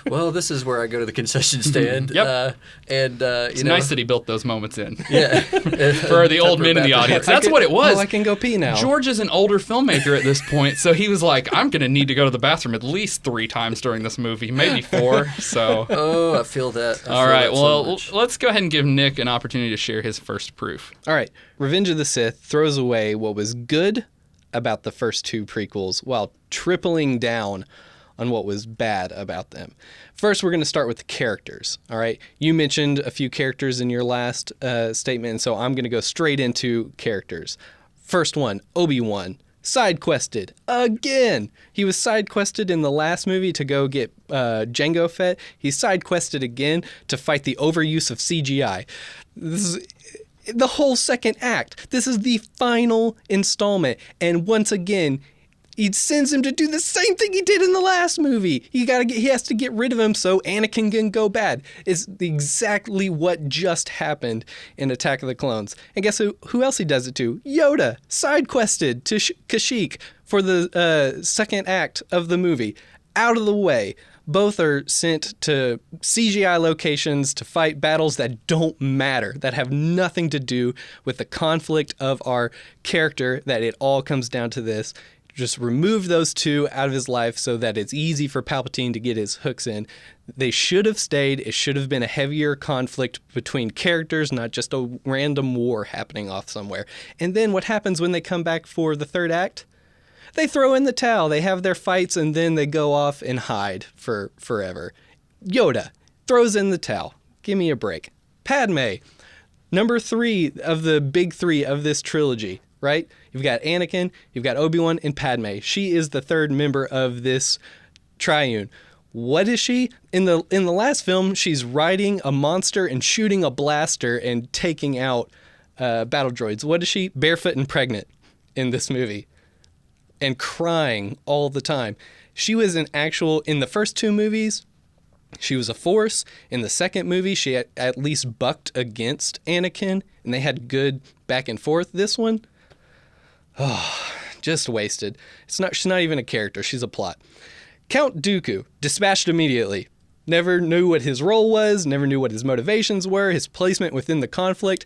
well, this is where I go to the concession stand. Yep. It's nice that he built those moments in. Yeah. For the old men in the audience. That's what it was. Oh, I can go pee now. George is an older filmmaker at this point, so he was like, I'm going to need to go to the bathroom at least 3 times during this movie, maybe 4. So. Oh, I feel that. All right, well, let's go ahead and give Nick an opportunity to share his first proof. All right. Revenge of the Sith throws away what was good about the first 2 prequels while tripling down on what was bad about them. First, we're going to start with the characters, all right? You mentioned a few characters in your last statement, and so I'm going to go straight into characters. First one, Obi-Wan, side-quested again. He was side-quested in the last movie to go get Jango Fett. He's side-quested again to fight the overuse of CGI. This is the whole second act. This is the final installment. And once again, he sends him to do the same thing he did in the last movie. He has to get rid of him so Anakin can go bad. It's exactly what just happened in Attack of the Clones. And guess who else he does it to? Yoda, side-quested to Kashyyyk for the second act of the movie. Out of the way. Both are sent to CGI locations to fight battles that don't matter, that have nothing to do with the conflict of our character, that it all comes down to this. Just remove those 2 out of his life so that it's easy for Palpatine to get his hooks in. They should have stayed. It should have been a heavier conflict between characters, not just a random war happening off somewhere. And then what happens when they come back for the third act? They throw in the towel. They have their fights, and then they go off and hide for forever. Yoda throws in the towel. Give me a break. Padme, number 3 of the big 3 of this trilogy, right? You've got Anakin, you've got Obi-Wan, and Padme. She is the 3rd member of this triune. What is she? In the last film, she's riding a monster and shooting a blaster and taking out battle droids. What is she? Barefoot and pregnant in this movie. And crying all the time. She was in the first 2 movies, she was a force. In the second movie, she at least bucked against Anakin, and they had good back and forth. This one, just wasted. She's not even a character, she's a plot. Count Dooku, dispatched immediately. Never knew what his role was, never knew what his motivations were, his placement within the conflict.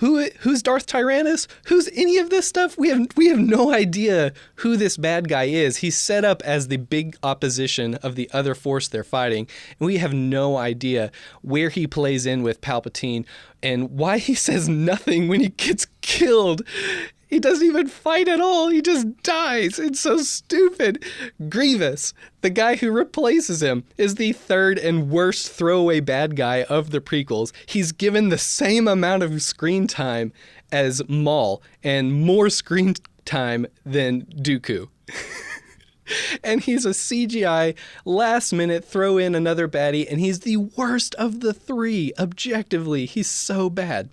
Who's Darth Tyrannus? Who's any of this stuff? We have no idea who this bad guy is. He's set up as the big opposition of the other force they're fighting, and we have no idea where he plays in with Palpatine and why he says nothing when he gets killed. He doesn't even fight at all. He just dies. It's so stupid. Grievous, the guy who replaces him, is the third and worst throwaway bad guy of the prequels. He's given the same amount of screen time as Maul and more screen time than Dooku. And he's a CGI last minute throw in another baddie, and he's the worst of the three. Objectively, he's so bad.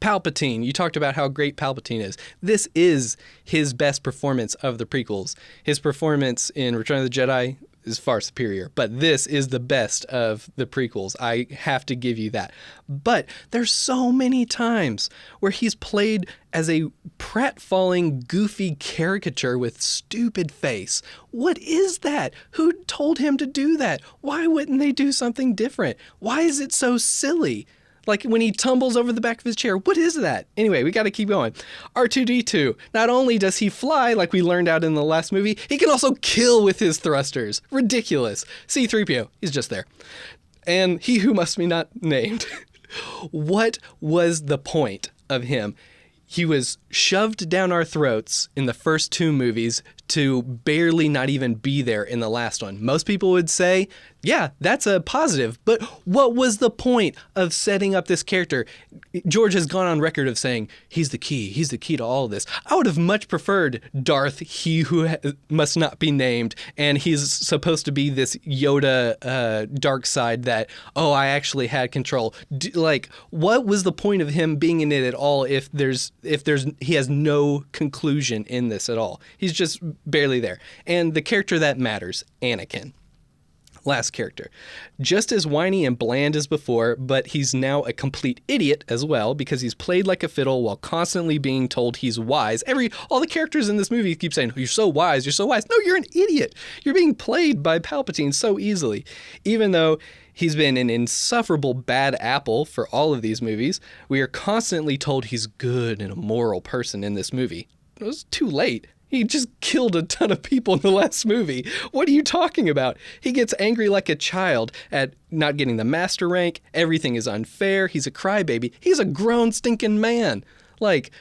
Palpatine, you talked about how great Palpatine is. This is his best performance of the prequels. His performance in Return of the Jedi is far superior, but this is the best of the prequels. I have to give you that. But there's so many times where he's played as a pratfalling, goofy caricature with stupid face. What is that? Who told him to do that? Why wouldn't they do something different? Why is it so silly? Like when he tumbles over the back of his chair. What is that? Anyway, we got to keep going. R2-D2. Not only does he fly, like we learned out in the last movie, he can also kill with his thrusters. Ridiculous. C-3PO. He's just there. And he who must be not named. What was the point of him? He was shoved down our throats in the first two movies to barely not even be there in the last one. Most people would say, yeah, that's a positive. But what was the point of setting up this character? George has gone on record of saying, he's the key to all of this. I would have much preferred Darth, he who must not be named, and he's supposed to be this Yoda dark side that, oh, I actually had control. Like, what was the point of him being in it at all if he has no conclusion in this at all? He's just barely there. And the character that matters, Anakin. Last character. Just as whiny and bland as before, but he's now a complete idiot as well because he's played like a fiddle while constantly being told he's wise. All the characters in this movie keep saying, you're so wise, you're so wise. No, you're an idiot. You're being played by Palpatine so easily. Even though he's been an insufferable bad apple for all of these movies, we are constantly told he's good and a moral person in this movie. It was too late. He just killed a ton of people in the last movie. What are you talking about? He gets angry like a child at not getting the master rank. Everything is unfair. He's a crybaby. He's a grown stinking man. Like,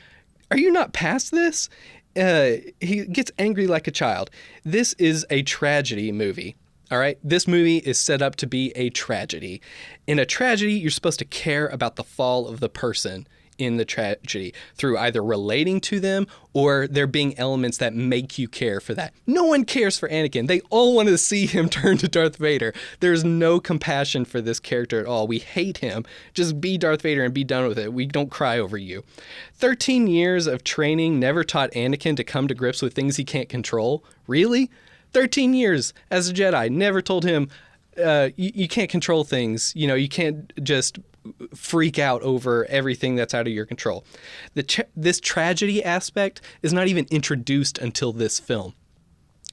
are you not past this? He gets angry like a child. This is a tragedy movie. All right? This movie is set up to be a tragedy. In a tragedy, you're supposed to care about the fall of the person in the tragedy through either relating to them or there being elements that make you care for that. No one cares for Anakin. They all want to see him turn to Darth Vader. There's no compassion for this character at all. We hate him. Just be Darth Vader and be done with it. We don't cry over you. 13 years of training never taught Anakin to come to grips with things he can't control. Really? 13 years as a Jedi never told him you can't control things. You can't just freak out over everything that's out of your control. This tragedy aspect is not even introduced until this film.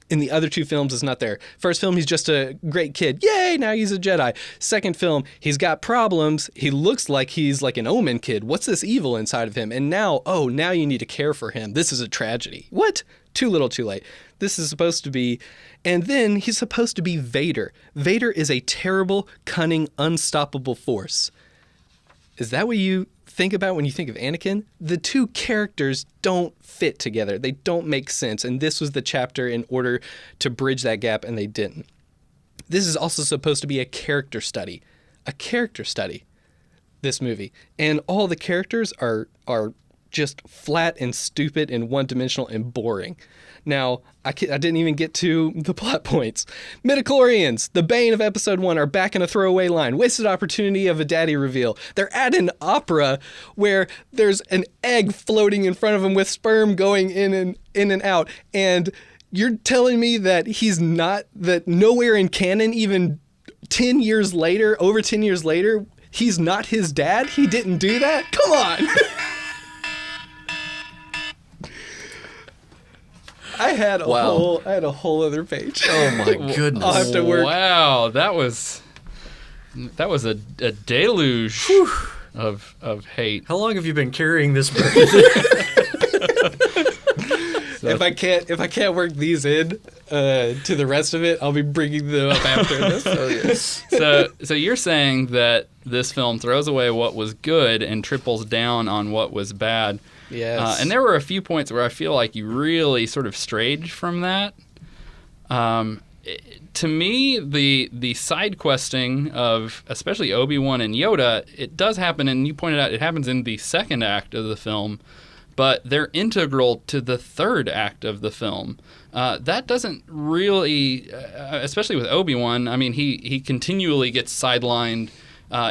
In the other two films, it's not there. First film, he's just a great kid. Yay, now he's a Jedi. Second film, he's got problems. He looks like he's like an Omen kid. What's this evil inside of him? And now you need to care for him. This is a tragedy. What? Too little, too late. This is supposed to be... And then he's supposed to be Vader. Vader is a terrible, cunning, unstoppable force. Is that what you think about when you think of Anakin? The two characters don't fit together. They don't make sense. And this was the chapter in order to bridge that gap, and they didn't. This is also supposed to be a character study. A character study, this movie. And all the characters are just flat and stupid and one-dimensional and boring. Now, I didn't even get to the plot points. Midichlorians, the bane of episode 1, are back in a throwaway line. Wasted opportunity of a daddy reveal. They're at an opera where there's an egg floating in front of him with sperm going in and out. And you're telling me that that nowhere in canon, even 10 years later, over 10 years later, he's not his dad? He didn't do that? Come on! I had a whole other page. Oh my goodness! I'll have to work. Wow, that was a deluge of hate. How long have you been carrying this burden? If I can't work these in to the rest of it, I'll be bringing them up after this. Oh yes. So you're saying that this film throws away what was good and triples down on what was bad. Yes. And there were a few points where I feel like you really sort of strayed from that. To me, the side questing of especially Obi-Wan and Yoda, it does happen, and you pointed out it happens in the second act of the film, but they're integral to the third act of the film. That doesn't really, especially with Obi-Wan, I mean, he continually gets sidelined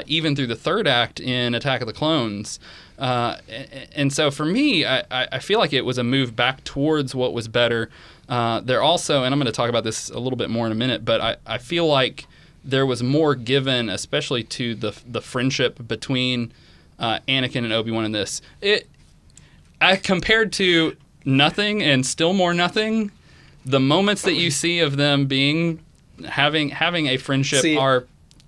even through the third act in Attack of the Clones. And so for me, I feel like it was a move back towards what was better. There also, and I'm going to talk about this a little bit more in a minute, but I feel like there was more given, especially to the friendship between Anakin and Obi-Wan in this. Compared to nothing and still more nothing, the moments that you see of them having a friendship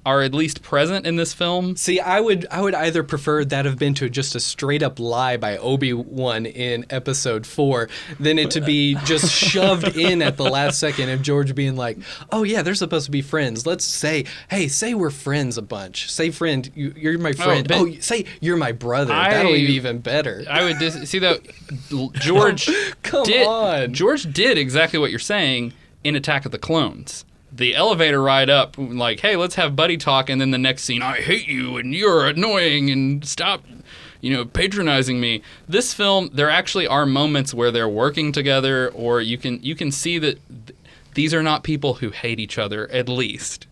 are at least present in this film. See, I would either prefer that have been to just a straight up lie by Obi-Wan in Episode 4 than it to be just shoved in at the last second of George being like, "Oh yeah, they're supposed to be friends. Let's say we're friends a bunch. Say friend, you're my friend. Say you're my brother. That'll be even better." I would see that George George did exactly what you're saying in Attack of the Clones. The elevator ride up, like, hey, let's have buddy talk, and then the next scene, I hate you, and you're annoying, and stop, patronizing me. This film, there actually are moments where they're working together, or you can see that these are not people who hate each other, at least.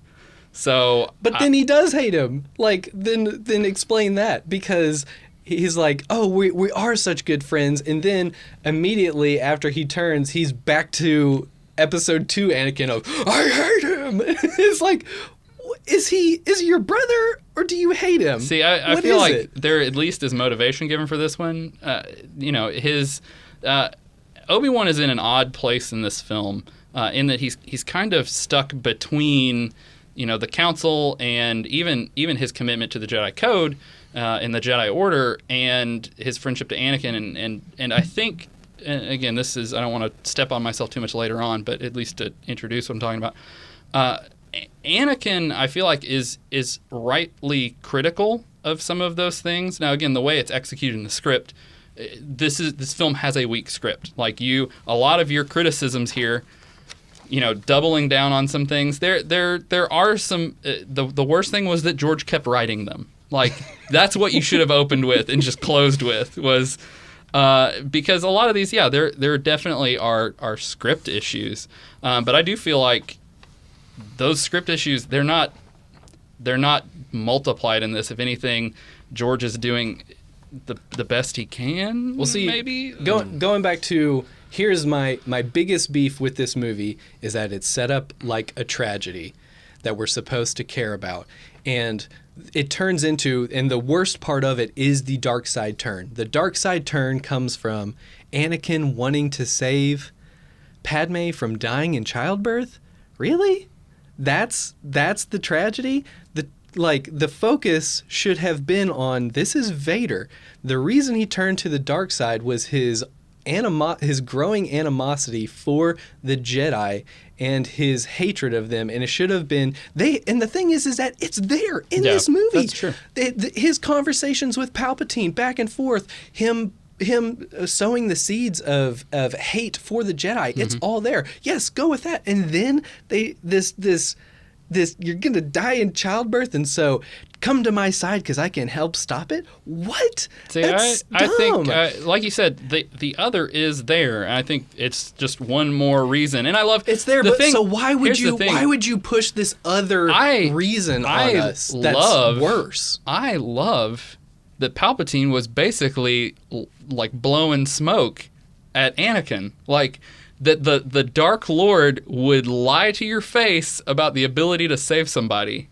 So, but then he does hate him. Like, then explain that, because he's like, oh, we are such good friends, and then immediately after he turns, he's back to Episode 2 Anakin of, I hate him. It's like, is he your brother or do you hate him? See, I feel like there at least is motivation given for this one. His Obi-Wan is in an odd place in this film in that he's kind of stuck between the Council and even his commitment to the Jedi Code and the Jedi Order and his friendship to Anakin and I think. And again, I don't want to step on myself too much later on, but at least to introduce what I'm talking about. Anakin, I feel like, is rightly critical of some of those things. Now, again, the way it's executed in the script, this film has a weak script. Like a lot of your criticisms here, doubling down on some things. There are some. The worst thing was that George kept writing them. Like that's what you should have opened with and just closed with was. Because a lot of these, there definitely are script issues, but I do feel like those script issues they're not multiplied in this. If anything, George is doing the best he can. We'll see. Maybe going back to here's my biggest beef with this movie is that it's set up like a tragedy that we're supposed to care about, and it turns into, and the worst part of it is the dark side turn. The dark side turn comes from Anakin wanting to save Padme from dying in childbirth. Really? That's the tragedy? The focus should have been on, this is Vader. The reason he turned to the dark side was his growing animosity for the Jedi and his hatred of them, and it should have been and the thing is that it's there in this movie. That's true. His conversations with Palpatine back and forth, him sowing the seeds of hate for the Jedi, it's all there. Yes, go with that. And then this you're gonna die in childbirth, and so come to my side because I can help stop it. What? See, That's I dumb. think, like you said, the other is there, and I think it's just one more reason. And I love it's there, so why would you push this other reason on us? That's worse. I love that Palpatine was basically like blowing smoke at Anakin, like. That the Dark Lord would lie to your face about the ability to save somebody.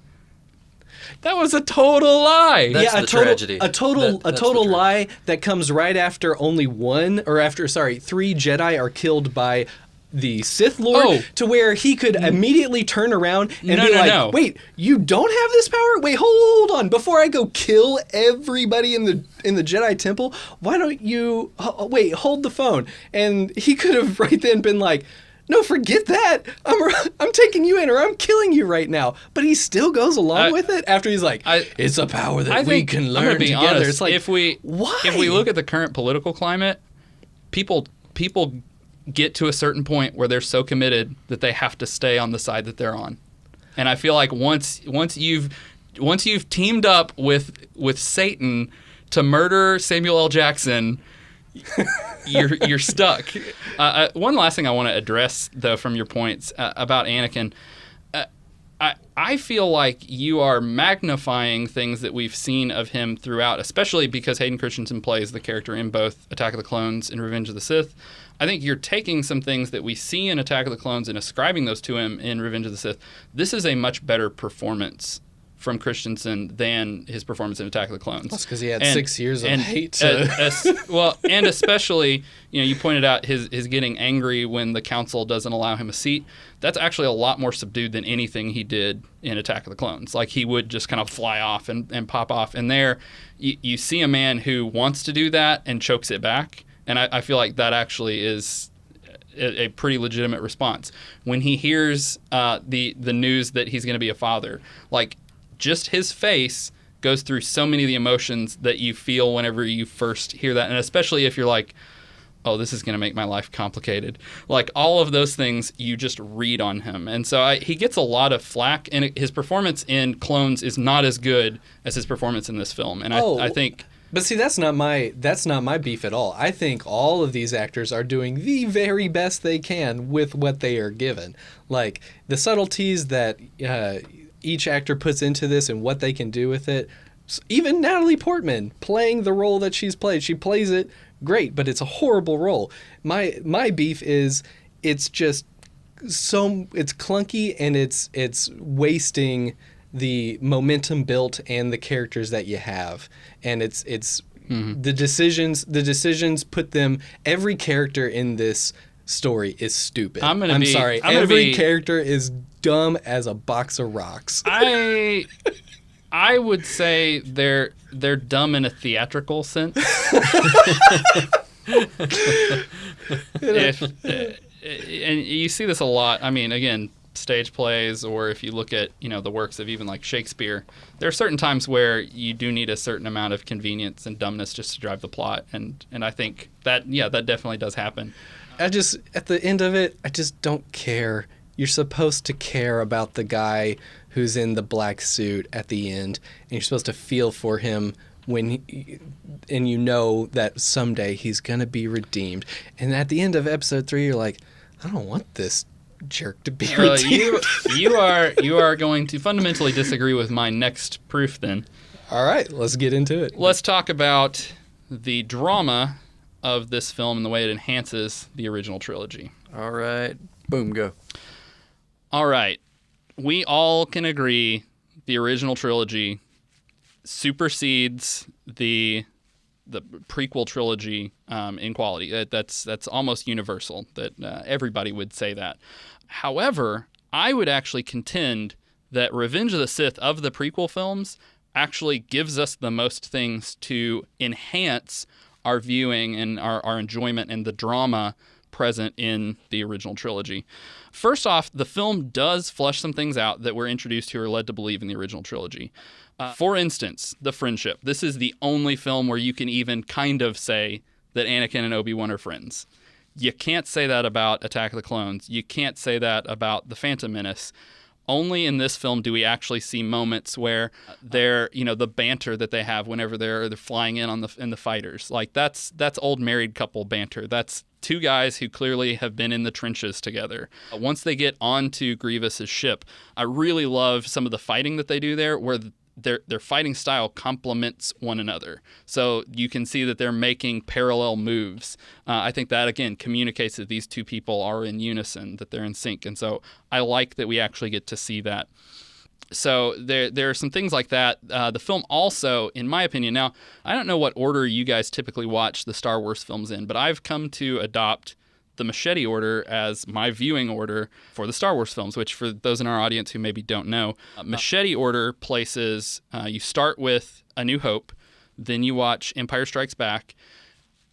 That was a total lie. That's the tragedy. A total lie that comes right after three Jedi are killed by the Sith Lord, to where he could immediately turn around and wait, you don't have this power? Wait, hold on. Before I go kill everybody in the Jedi Temple, why don't you wait, hold the phone. And he could have right then been like, no, forget that. I'm taking you in, or I'm killing you right now. But he still goes along with it after he's like, it's a power that we can learn together. Honest, it's like, if we look at the current political climate, people get to a certain point where they're so committed that they have to stay on the side that they're on. And I feel like once you've teamed up with Satan to murder Samuel L. Jackson, you're stuck. One last thing I want to address, though, from your points about Anakin, I feel like you are magnifying things that we've seen of him throughout, especially because Hayden Christensen plays the character in both Attack of the Clones and Revenge of the Sith. I think you're taking some things that we see in Attack of the Clones and ascribing those to him in Revenge of the Sith. This is a much better performance from Christensen than his performance in Attack of the Clones. That's because he had 6 years of hate. And especially, you pointed out his getting angry when the council doesn't allow him a seat. That's actually a lot more subdued than anything he did in Attack of the Clones. Like, he would just kind of fly off and pop off. And there, you see a man who wants to do that and chokes it back. And I feel like that actually is a pretty legitimate response. When he hears the news that he's going to be a father, like, just his face goes through so many of the emotions that you feel whenever you first hear that. And especially if you're like, oh, this is going to make my life complicated. Like, all of those things you just read on him. And so he gets a lot of flack, and his performance in Clones is not as good as his performance in this film. And I think... But see, that's not my beef at all. I think all of these actors are doing the very best they can with what they are given. Like, the subtleties that... each actor puts into this and what they can do with it. Even Natalie Portman playing the role that she's played. She plays it great, but it's a horrible role. My beef is it's just it's clunky, and it's wasting the momentum built and the characters that you have. And it's mm-hmm. the decisions put them, every character in this story is stupid. I'm sorry. Every character is dumb as a box of rocks. I would say they're dumb in a theatrical sense. And you see this a lot. I mean, again, stage plays, or if you look at the works of even like Shakespeare, there are certain times where you do need a certain amount of convenience and dumbness just to drive the plot, and I think that that definitely does happen. At the end of it, I just don't care. You're supposed to care about the guy who's in the black suit at the end, and you're supposed to feel for him and you know that someday he's going to be redeemed. And at the end of episode 3, you're like, I don't want this jerk to be redeemed. You are going to fundamentally disagree with my next proof then. All right, let's get into it. Let's talk about the drama of this film and the way it enhances the original trilogy. All right. Boom, go. All right. We all can agree the original trilogy supersedes the prequel trilogy in quality. That's almost universal, that everybody would say that. However, I would actually contend that Revenge of the Sith of the prequel films actually gives us the most things to enhance our viewing and our enjoyment and the drama present in the original trilogy. First off, the film does flesh some things out that we're introduced to or led to believe in the original trilogy. For instance, the friendship. This is the only film where you can even kind of say that Anakin and Obi-Wan are friends. You can't say that about Attack of the Clones. You can't say that about The Phantom Menace. Only in this film do we actually see moments where they're, the banter that they have whenever they're flying in the fighters. Like that's old married couple banter. That's two guys who clearly have been in the trenches together. Once they get onto Grievous's ship, I really love some of the fighting that they do there, where their fighting style complements one another. So you can see that they're making parallel moves. I think that, again, communicates that these two people are in unison, that they're in sync. And so I like that we actually get to see that. So there are some things like that. The film also, in my opinion, now, I don't know what order you guys typically watch the Star Wars films in, but I've come to adopt the machete order as my viewing order for the Star Wars films, which for those in our audience who maybe don't know, machete order places, you start with A New Hope, then you watch Empire Strikes Back,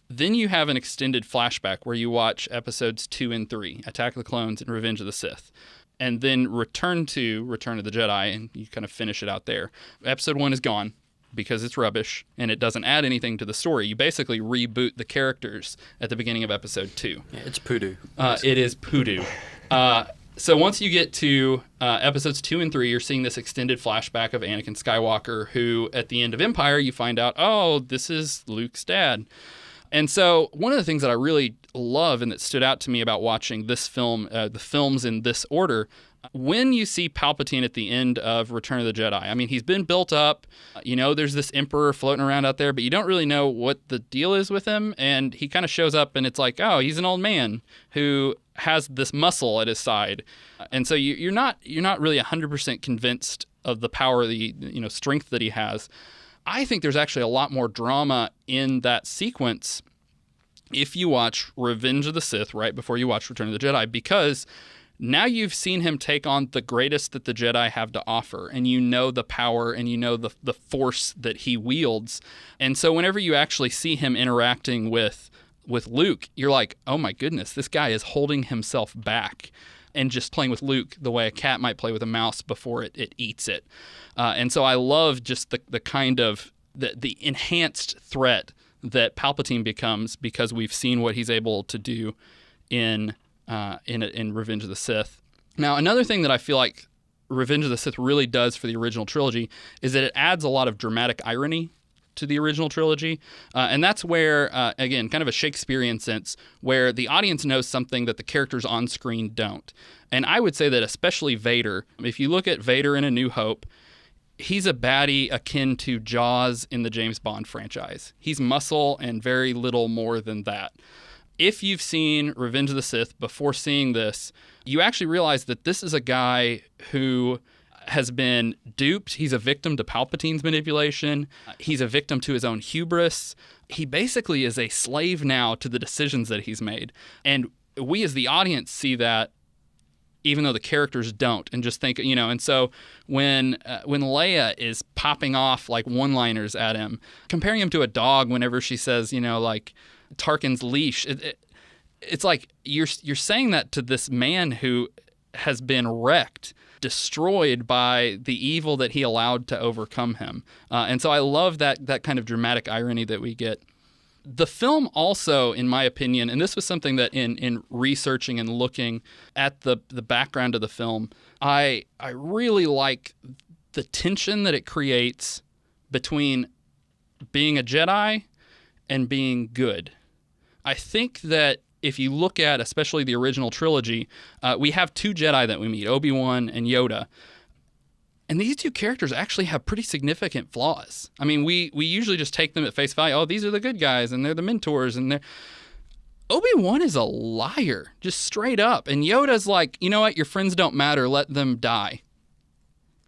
Then you have an extended flashback where you watch episodes 2 and 3, Attack of the Clones and Revenge of the Sith, and then Return of the Jedi, and you kind of finish it out there. Episode 1 is gone because it's rubbish and it doesn't add anything to the story. You basically reboot the characters at the beginning of episode 2. Yeah, it's poodoo. It is poodoo. So once you get to episodes 2 and 3, you're seeing this extended flashback of Anakin Skywalker, who at the end of Empire, you find out, oh, this is Luke's dad. And so one of the things that I really love and that stood out to me about watching this film, the films in this order, when you see Palpatine at the end of Return of the Jedi, I mean, he's been built up, there's this emperor floating around out there, but you don't really know what the deal is with him. And he kind of shows up and it's like, oh, he's an old man who has this muscle at his side. And so you're not really 100% convinced of the power, the strength that he has. I think there's actually a lot more drama in that sequence if you watch Revenge of the Sith right before you watch Return of the Jedi, because now you've seen him take on the greatest that the Jedi have to offer, and you know the power and you know the force that he wields. And so whenever you actually see him interacting with Luke, you're like, oh my goodness, this guy is holding himself back and just playing with Luke the way a cat might play with a mouse before it eats it. And so I love just the kind of the enhanced threat that Palpatine becomes because we've seen what he's able to do in Revenge of the Sith. Now, another thing that I feel like Revenge of the Sith really does for the original trilogy is that it adds a lot of dramatic irony to the original trilogy. And that's where, again, kind of a Shakespearean sense, where the audience knows something that the characters on screen don't. And I would say that especially Vader, if you look at Vader in A New Hope, he's a baddie akin to Jaws in the James Bond franchise. He's muscle and very little more than that. If you've seen Revenge of the Sith before seeing this, you actually realize that this is a guy who has been duped. He's a victim to Palpatine's manipulation. He's a victim to his own hubris. He basically is a slave now to the decisions that he's made. And we as the audience see that even though the characters don't, and just think, and so when Leia is popping off like one-liners at him, comparing him to a dog whenever she says, like Tarkin's leash, it's like you're saying that to this man who has been wrecked, destroyed by the evil that he allowed to overcome him. And so I love that kind of dramatic irony that we get. The film also, in my opinion, and this was something that in researching and looking at the background of the film, I really like the tension that it creates between being a Jedi and being good. I think that if you look at especially the original trilogy, we have two Jedi that we meet, Obi-Wan and Yoda. And these two characters actually have pretty significant flaws. I mean, we usually just take them at face value. Oh, these are the good guys, and they're the mentors, and they're... Obi-Wan is a liar, just straight up. And Yoda's like, you know what? Your friends don't matter. Let them die.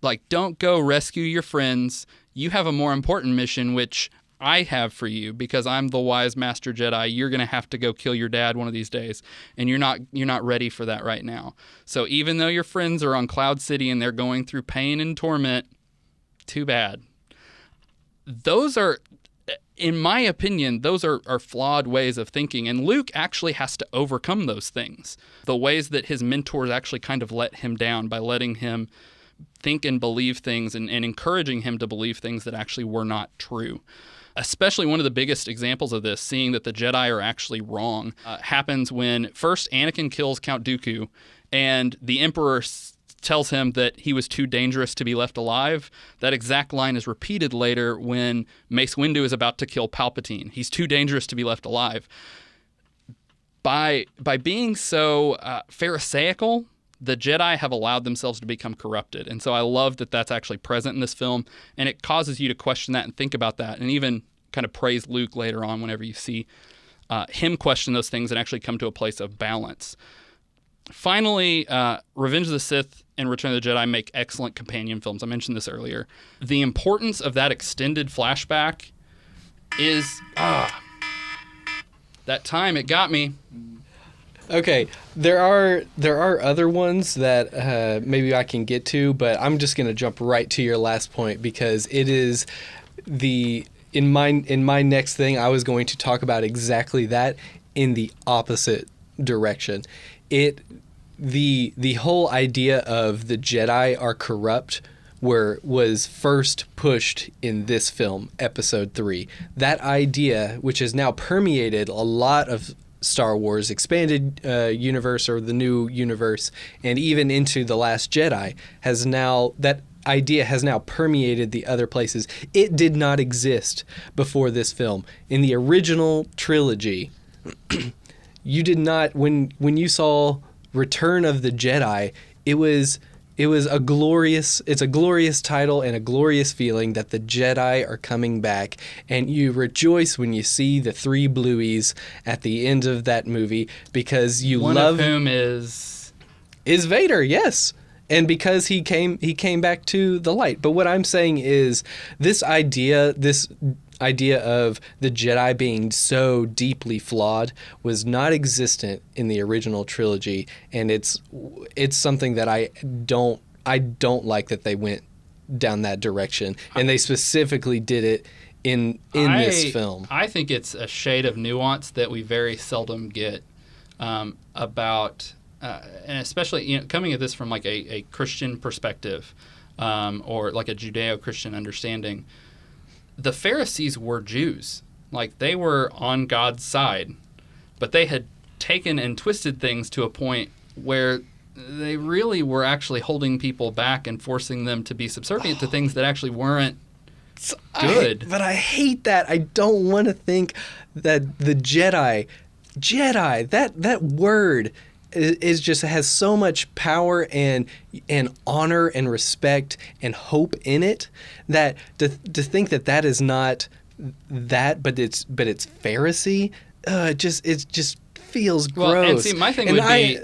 Like, don't go rescue your friends. You have a more important mission, which I have for you, because I'm the wise master Jedi. You're going to have to go kill your dad one of these days, and you're not ready for that right now. So even though your friends are on Cloud City and they're going through pain and torment, too bad. Those are, in my opinion, those are flawed ways of thinking, and Luke actually has to overcome those things. The ways that his mentors actually kind of let him down by letting him think and believe things and encouraging him to believe things that actually were not true. Especially one of the biggest examples of this, seeing that the Jedi are actually wrong, happens when first Anakin kills Count Dooku, and the Emperor tells him that he was too dangerous to be left alive. That exact line is repeated later when Mace Windu is about to kill Palpatine. He's too dangerous to be left alive. By being so pharisaical, the Jedi have allowed themselves to become corrupted. And so I love that that's actually present in this film, and it causes you to question that and think about that, and even kind of praise Luke later on whenever you see him question those things and actually come to a place of balance. Finally, Revenge of the Sith and Return of the Jedi make excellent companion films. I mentioned this earlier. The importance of that extended flashback is... that time, it got me. Okay, there are other ones that maybe I can get to, but I'm just going to jump right to your last point because it in my next thing, I was going to talk about exactly that in the opposite direction. The whole idea of the Jedi are corrupt was first pushed in this film, Episode 3. That idea, which has now permeated a lot of Star Wars expanded universe or the new universe, and even into The Last Jedi, that idea has now permeated the other places. It did not exist before this film. In the original trilogy, you did not, when you saw Return of the Jedi, it's a glorious title and a glorious feeling that the Jedi are coming back, and you rejoice when you see the 3 blueies at the end of that movie because you One love of whom is Vader, yes. And because he came back to the light. But what I'm saying is this idea of the Jedi being so deeply flawed was not existent in the original trilogy, and it's something that I don't like that they went down that direction, and they specifically did it in this film. I think it's a shade of nuance that we very seldom get about, and especially coming at this from like a Christian perspective, or like a Judeo-Christian understanding. The Pharisees were Jews. Like, they were on God's side, but they had taken and twisted things to a point where they really were actually holding people back and forcing them to be subservient to things that actually weren't good. But I hate that. I don't want to think that the Jedi, that word is just has so much power and honor and respect and hope in it that to think that is not that, but it's Pharisee. It just feels gross. Well, and see, my thing would be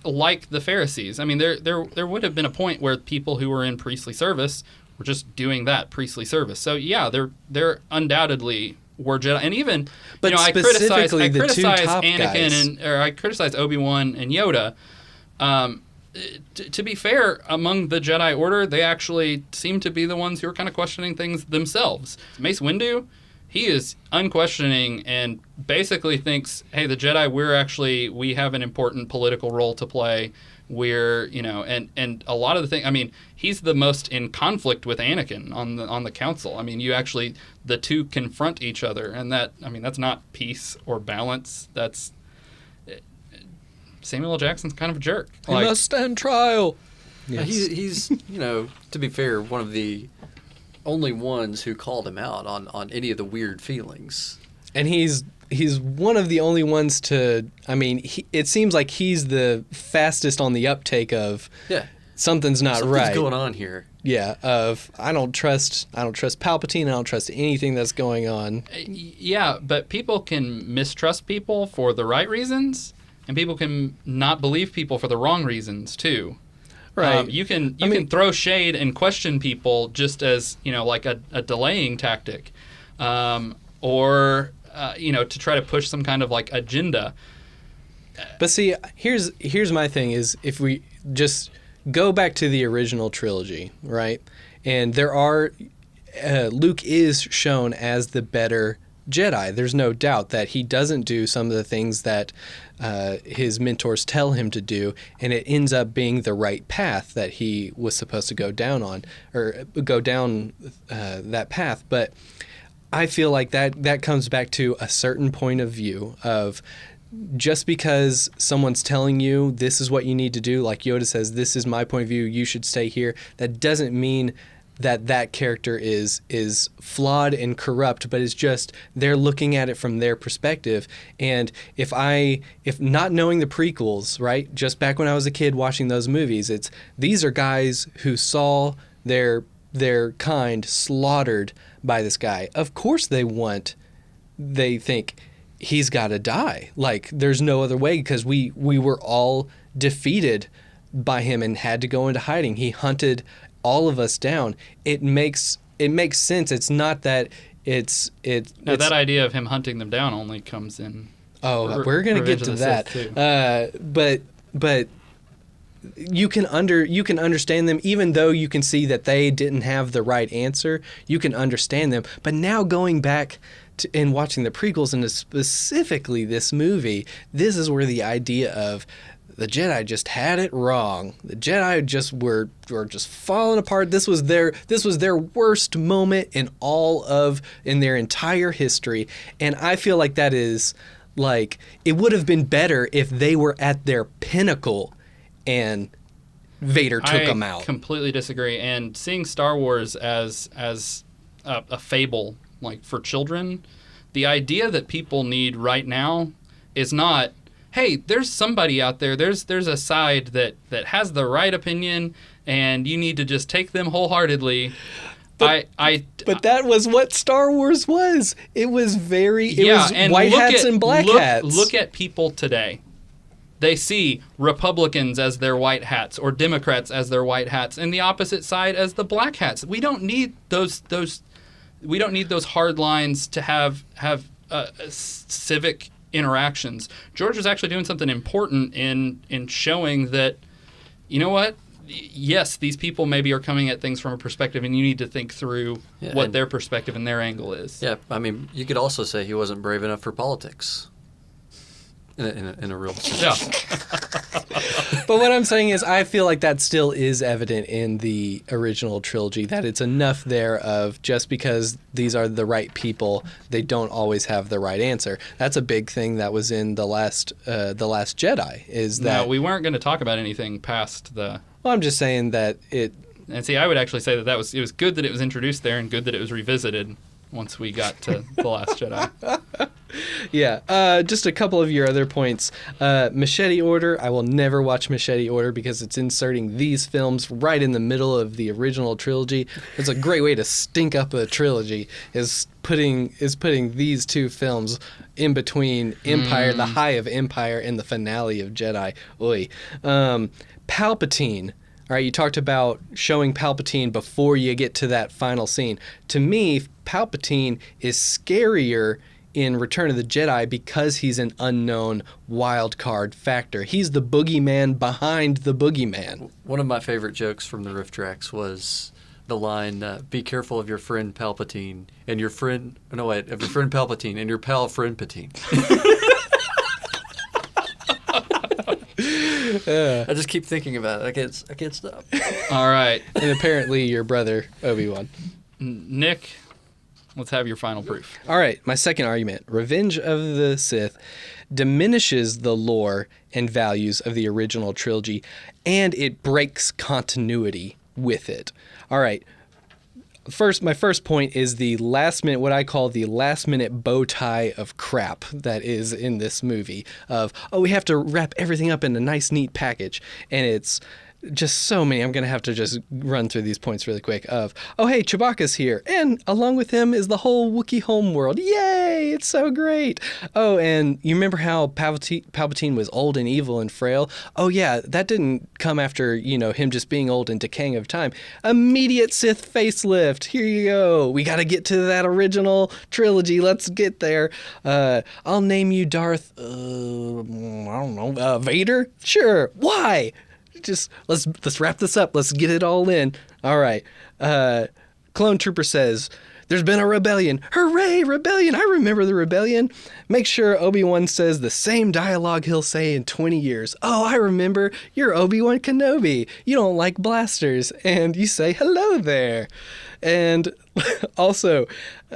like the Pharisees. I mean, there would have been a point where people who were in priestly service were just doing that priestly service. So yeah, they're undoubtedly were Jedi, and even I criticize Anakin or I criticize Obi-Wan and Yoda. To be fair, among the Jedi Order, they actually seem to be the ones who are kind of questioning things themselves. Mace Windu, he is unquestioning and basically thinks, hey, the Jedi, we have an important political role to play. We're, and a lot of the things, I mean, he's the most in conflict with Anakin on the council. I mean, the two confront each other, and that's not peace or balance. That's Samuel L. Jackson's kind of a jerk. He must stand trial. Yes. He's to be fair, one of the only ones who called him out on any of the weird feelings. And he's one of the only ones to. I mean, it seems like he's the fastest on the uptake of. Yeah. Something's right. Something's going on here. Yeah. I don't trust Palpatine. I don't trust anything that's going on. Yeah, but people can mistrust people for the right reasons, and people can not believe people for the wrong reasons too. Right. You can throw shade and question people just as like a delaying tactic, or to try to push some kind of like agenda. But see, here's my thing is if we just go back to the original trilogy, right? And there are Luke is shown as the better Jedi. There's no doubt that he doesn't do some of the things that his mentors tell him to do, and it ends up being the right path that he was supposed to go down on, or go down that path. But I feel like that comes back to a certain point of view of just because someone's telling you this is what you need to do, like Yoda says, this is my point of view, you should stay here, that doesn't mean that character is flawed and corrupt, but it's just they're looking at it from their perspective. And if not knowing the prequels, right, just back when I was a kid watching those movies, these are guys who saw their kind slaughtered by this guy. Of course they think he's got to die. Like, there's no other way, because we were all defeated by him and had to go into hiding. He hunted all of us down. It makes sense. It's not that it's that idea of him hunting them down only comes in. Oh, we're gonna get to that. But you can understand them, even though you can see that they didn't have the right answer. You can understand them. But now going back and watching the prequels, and specifically this movie, this is where the idea of the Jedi just had it wrong. The Jedi just were just falling apart. This was their worst moment in their entire history. And I feel like that is like, it would have been better if they were at their pinnacle and Vader took them out. I completely disagree. And seeing Star Wars as a fable, like, for children, the idea that people need right now is not, hey, there's somebody out there, there's a side that has the right opinion, and you need to just take them wholeheartedly. But that was what Star Wars was. It was white hats and black hats. Look at people today. They see Republicans as their white hats, or Democrats as their white hats, and the opposite side as the black hats. We don't need those. We don't need those hard lines to have civic interactions. George was actually doing something important in showing that, you know what? Yes, these people maybe are coming at things from a perspective, and you need to think through what their perspective and their angle is. Yeah, I mean, you could also say he wasn't brave enough for politics. In a real sense. Yeah. But what I'm saying is, I feel like that still is evident in the original trilogy, that it's enough there of, just because these are the right people, they don't always have the right answer. That's a big thing that was in the last Jedi. Is that No, we weren't going to talk about anything past the. Well, I'm just saying that it. And see, I would actually say it was good that it was introduced there, and good that it was revisited once we got to the Last Jedi. Yeah, just a couple of your other points. Machete Order, I will never watch Machete Order because it's inserting these films right in the middle of the original trilogy. It's a great way to stink up a trilogy, is putting these two films in between Empire, the high of Empire, and the finale of Jedi. Oy. Palpatine. All right, you talked about showing Palpatine before you get to that final scene. To me, Palpatine is scarier in Return of the Jedi because he's an unknown wild card factor. He's the boogeyman behind the boogeyman. One of my favorite jokes from the riff tracks was the line, "Be careful of your friend Palpatine and your friend." No, wait, of your friend Palpatine and your pal friend Patine. I just keep thinking about it. I can't stop. All right. And apparently your brother, Obi-Wan. Nick, let's have your final proof. All right, my second argument. Revenge of the Sith diminishes the lore and values of the original trilogy, and it breaks continuity with it. All right. My first point is the last minute, what I call the last minute bow tie of crap that is in this movie of, we have to wrap everything up in a nice, neat package. And it's just so many. I'm going to have to just run through these points really quick of, hey, Chewbacca's here. And along with him is the whole Wookiee homeworld. Yay! It's so great. Oh, and you remember how Palpatine was old and evil and frail? Oh, yeah, that didn't come after, him just being old and decaying of time. Immediate Sith facelift. Here you go. We got to get to that original trilogy. Let's get there. I'll name you Darth, I don't know, Vader? Sure. Why? Just let's wrap this up. Let's get it all in. All right. Clone Trooper says, "There's been a rebellion. Hooray, rebellion. I remember the rebellion." Make sure Obi-Wan says the same dialogue he'll say in 20 years. "Oh, I remember. You're Obi-Wan Kenobi. You don't like blasters." And you say, "Hello there." And also,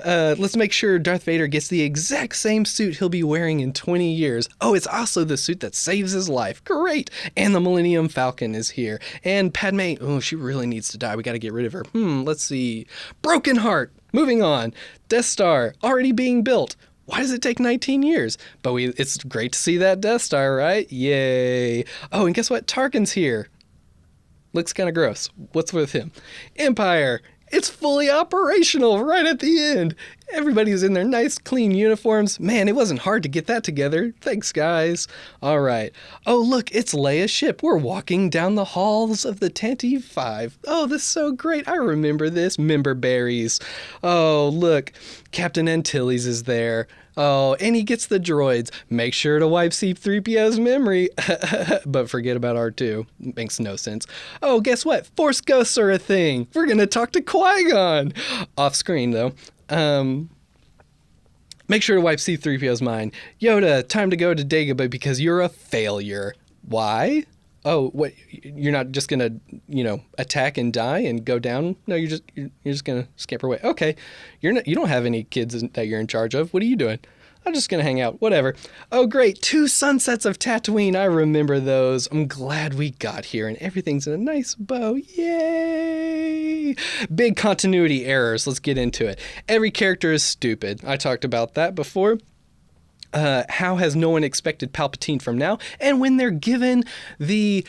let's make sure Darth Vader gets the exact same suit he'll be wearing in 20 years. Oh, it's also the suit that saves his life. Great. And the Millennium Falcon is here. And Padme, she really needs to die. We got to get rid of her. Let's see. Broken Heart. Moving on. Death Star already being built. Why does it take 19 years? But it's great to see that Death Star, right? Yay. Oh, and guess what? Tarkin's here. Looks kind of gross. What's with him? Empire. It's fully operational right at the end. Everybody's in their nice, clean uniforms. Man, it wasn't hard to get that together. Thanks, guys. All right. Oh, look, it's Leia's ship. We're walking down the halls of the Tantive 5. Oh, this is so great. I remember this. Member berries. Oh, look, Captain Antilles is there. Oh, and he gets the droids. Make sure to wipe C-3PO's memory. But forget about R2. Makes no sense. Oh, guess what? Force ghosts are a thing. We're going to talk to Qui-Gon. Off screen, though. Make sure to wipe C-3PO's mind. Yoda, time to go to Dagobah because you're a failure. Why? Oh, what? You're not just gonna, attack and die and go down? No, you're just gonna scamper away. Okay, you don't have any kids that you're in charge of. What are you doing? I'm just gonna hang out. Whatever. Oh, great, 2 sunsets of Tatooine. I remember those. I'm glad we got here and everything's in a nice bow. Yay! Big continuity errors. Let's get into it. Every character is stupid. I talked about that before. How has no one expected Palpatine from now? And when they're given the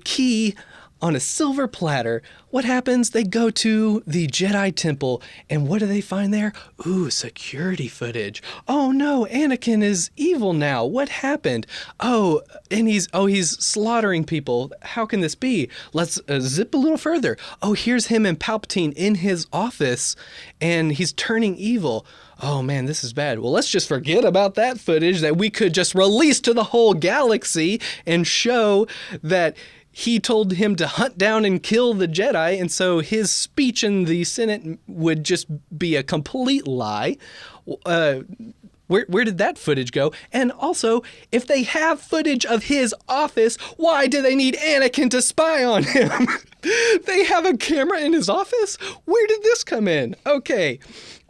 key on a silver platter, what happens? They go to the Jedi Temple, and what do they find there? Ooh, security footage. Oh no, Anakin is evil now. What happened? Oh, and he's slaughtering people. How can this be? Let's zip a little further. Oh, here's him and Palpatine in his office, and he's turning evil. Oh man, this is bad. Well, let's just forget about that footage that we could just release to the whole galaxy and show that he told him to hunt down and kill the Jedi, and so his speech in the Senate would just be a complete lie. Where did that footage go? And also, if they have footage of his office, why do they need Anakin to spy on him? They have a camera in his office? Where did this come in? Okay.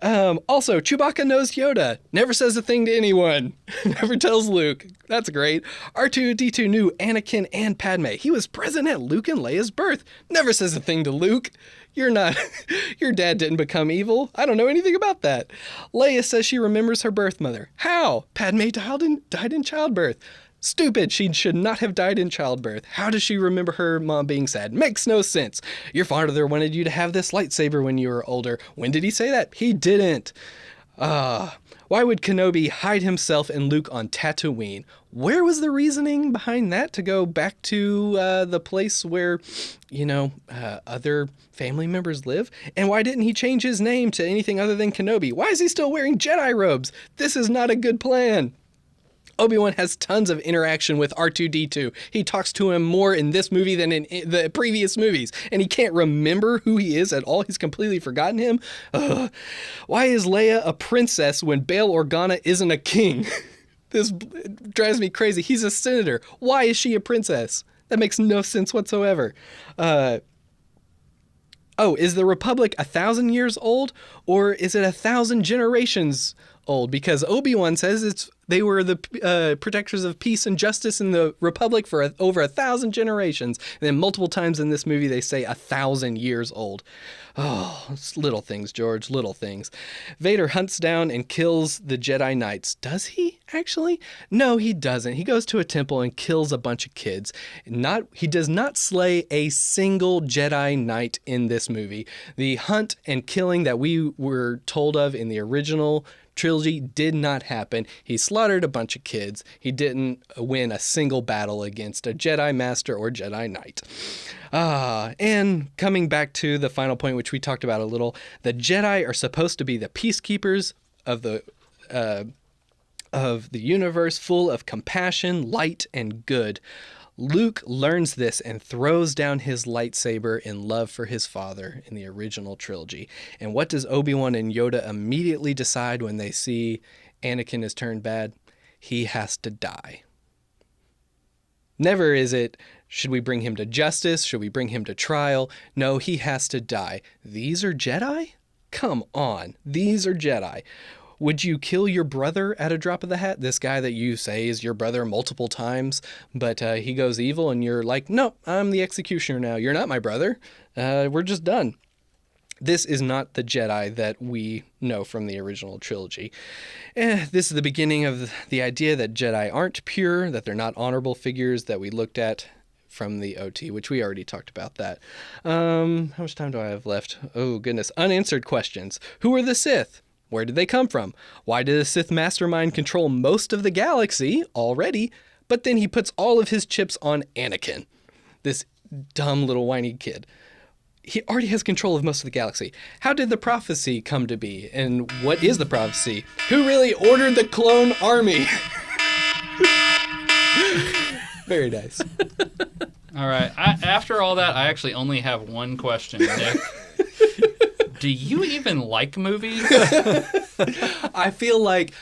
Also, Chewbacca knows Yoda. Never says a thing to anyone. Never tells Luke. That's great. R2-D2 knew Anakin and Padme. He was present at Luke and Leia's birth. Never says a thing to Luke. Your dad didn't become evil. I don't know anything about that. Leia says she remembers her birth mother. How? Padme died in childbirth. Stupid, she should not have died in childbirth. How does she remember her mom being sad? Makes no sense. Your father wanted you to have this lightsaber when you were older. When did he say that? He didn't. Why would Kenobi hide himself and Luke on Tatooine? Where was the reasoning behind that to go back to the place where, other family members live? And why didn't he change his name to anything other than Kenobi? Why is he still wearing Jedi robes? This is not a good plan. Obi-Wan has tons of interaction with R2-D2. He talks to him more in this movie than in the previous movies, and he can't remember who he is at all. He's completely forgotten him. Ugh. Why is Leia a princess when Bail Organa isn't a king? This drives me crazy. He's a senator. Why is she a princess? That makes no sense whatsoever. Is the Republic 1,000 years old, or is it 1,000 generations old? Because Obi-Wan says they were the protectors of peace and justice in the Republic for over 1,000 generations. And then multiple times in this movie, they say 1,000 years old. Oh, it's little things, George, little things. Vader hunts down and kills the Jedi Knights. Does he, actually? No, he doesn't. He goes to a temple and kills a bunch of kids. He does not slay a single Jedi Knight in this movie. The hunt and killing that we were told of in the original trilogy did not happen. He slaughtered a bunch of kids. He didn't win a single battle against a Jedi Master or Jedi Knight. And coming back to the final point, which we talked about a little, the Jedi are supposed to be the peacekeepers of the universe, full of compassion, light, and good. Luke learns this and throws down his lightsaber in love for his father in the original trilogy. And what does Obi-Wan and Yoda immediately decide when they see Anakin has turned bad? He has to die. Never is it, should we bring him to justice? Should we bring him to trial? No, he has to die. These are Jedi? Come on, these are Jedi. Would you kill your brother at a drop of the hat? This guy that you say is your brother multiple times, but he goes evil and you're like, no, I'm the executioner now. You're not my brother. We're just done. This is not the Jedi that we know from the original trilogy. This is the beginning of the idea that Jedi aren't pure, that they're not honorable figures that we looked at from the OT, which we already talked about that. How much time do I have left? Oh, goodness. Unanswered questions. Who are the Sith? Where did they come from? Why did the Sith mastermind control most of the galaxy already, but then he puts all of his chips on Anakin, this dumb little whiny kid? he already has control of most of the galaxy. How did the prophecy come to be? And what is the prophecy? Who really ordered the clone army? Very nice. All right. After all that, I actually only have one question, Nick. Do you even like movies? I feel like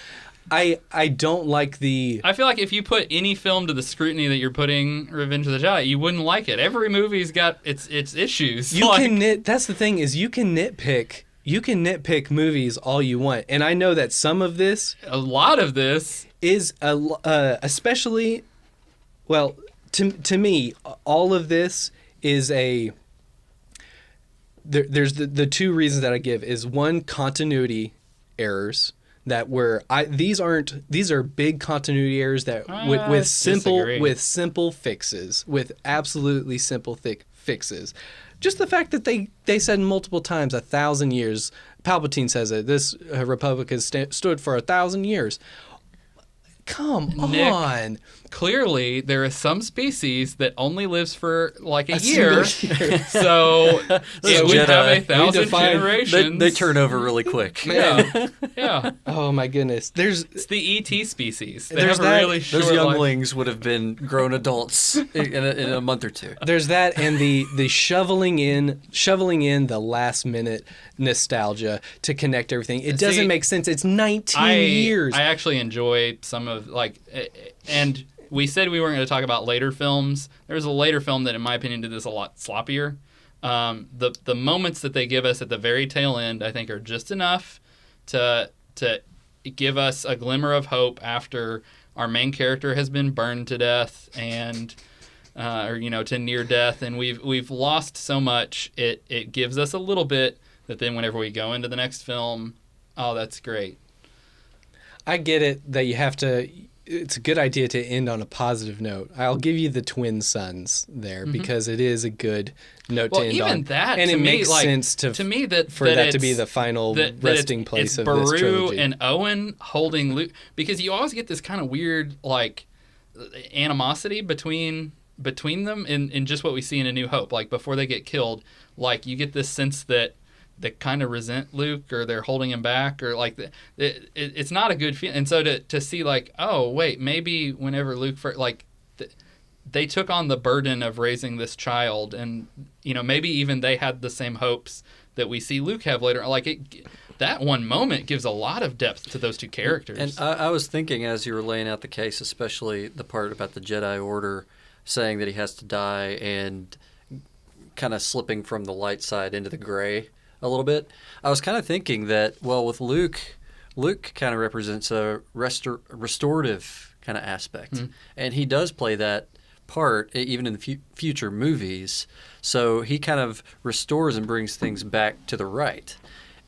I don't like the... I feel like if you put any film to the scrutiny that you're putting Revenge of the Jedi, you wouldn't like it. Every movie's got its issues. That's the thing, is you can nitpick movies all you want. And I know that some of this... A lot of this... is especially... Well, to me, all of this is a... There's the two reasons that I give is, one, continuity errors that these are big continuity errors that with simple fixes, with absolutely simple fixes. Just the fact that they said multiple times 1,000 years. Palpatine says it. This republic has stood for 1,000 years. Come on. Clearly, there is some species that only lives for like a year. So it would have 1,000 generations. They turn over really quick. Yeah. Oh my goodness. It's the ET species. They have a really short Those younglings would have been grown adults in a month or two. There's that, and the shoveling in the last minute nostalgia to connect everything. It doesn't make sense. It's 19 years. I actually enjoy some of and we said we weren't going to talk about later films. There's a later film that, in my opinion, did this a lot sloppier. The moments that they give us at the very tail end, I think, are just enough to give us a glimmer of hope after our main character has been burned to death and to near death, and we've lost so much. It gives us a little bit that then whenever we go into the next film, oh, that's great. I get it that you have to. It's a good idea to end on a positive note. I'll give you the twin sons there because it is a good note to end on. Even that, and to it me, makes sense to me that to be the final resting place of Baru this trilogy. And Owen holding Luke, because you always get this kind of weird animosity between them in just what we see in A New Hope. Like before they get killed, like you get this sense that they kind of resent Luke, or they're holding him back, or it's not a good feeling. And so to see oh wait, maybe whenever Luke they took on the burden of raising this child, and maybe even they had the same hopes that we see Luke have later. That one moment gives a lot of depth to those two characters. And I was thinking as you were laying out the case, especially the part about the Jedi Order saying that he has to die and kind of slipping from the light side into the gray a little bit. I was kind of thinking that, well, with Luke kind of represents a restorative kind of aspect. And he does play that part even in the future movies. So he kind of restores and brings things back to the right.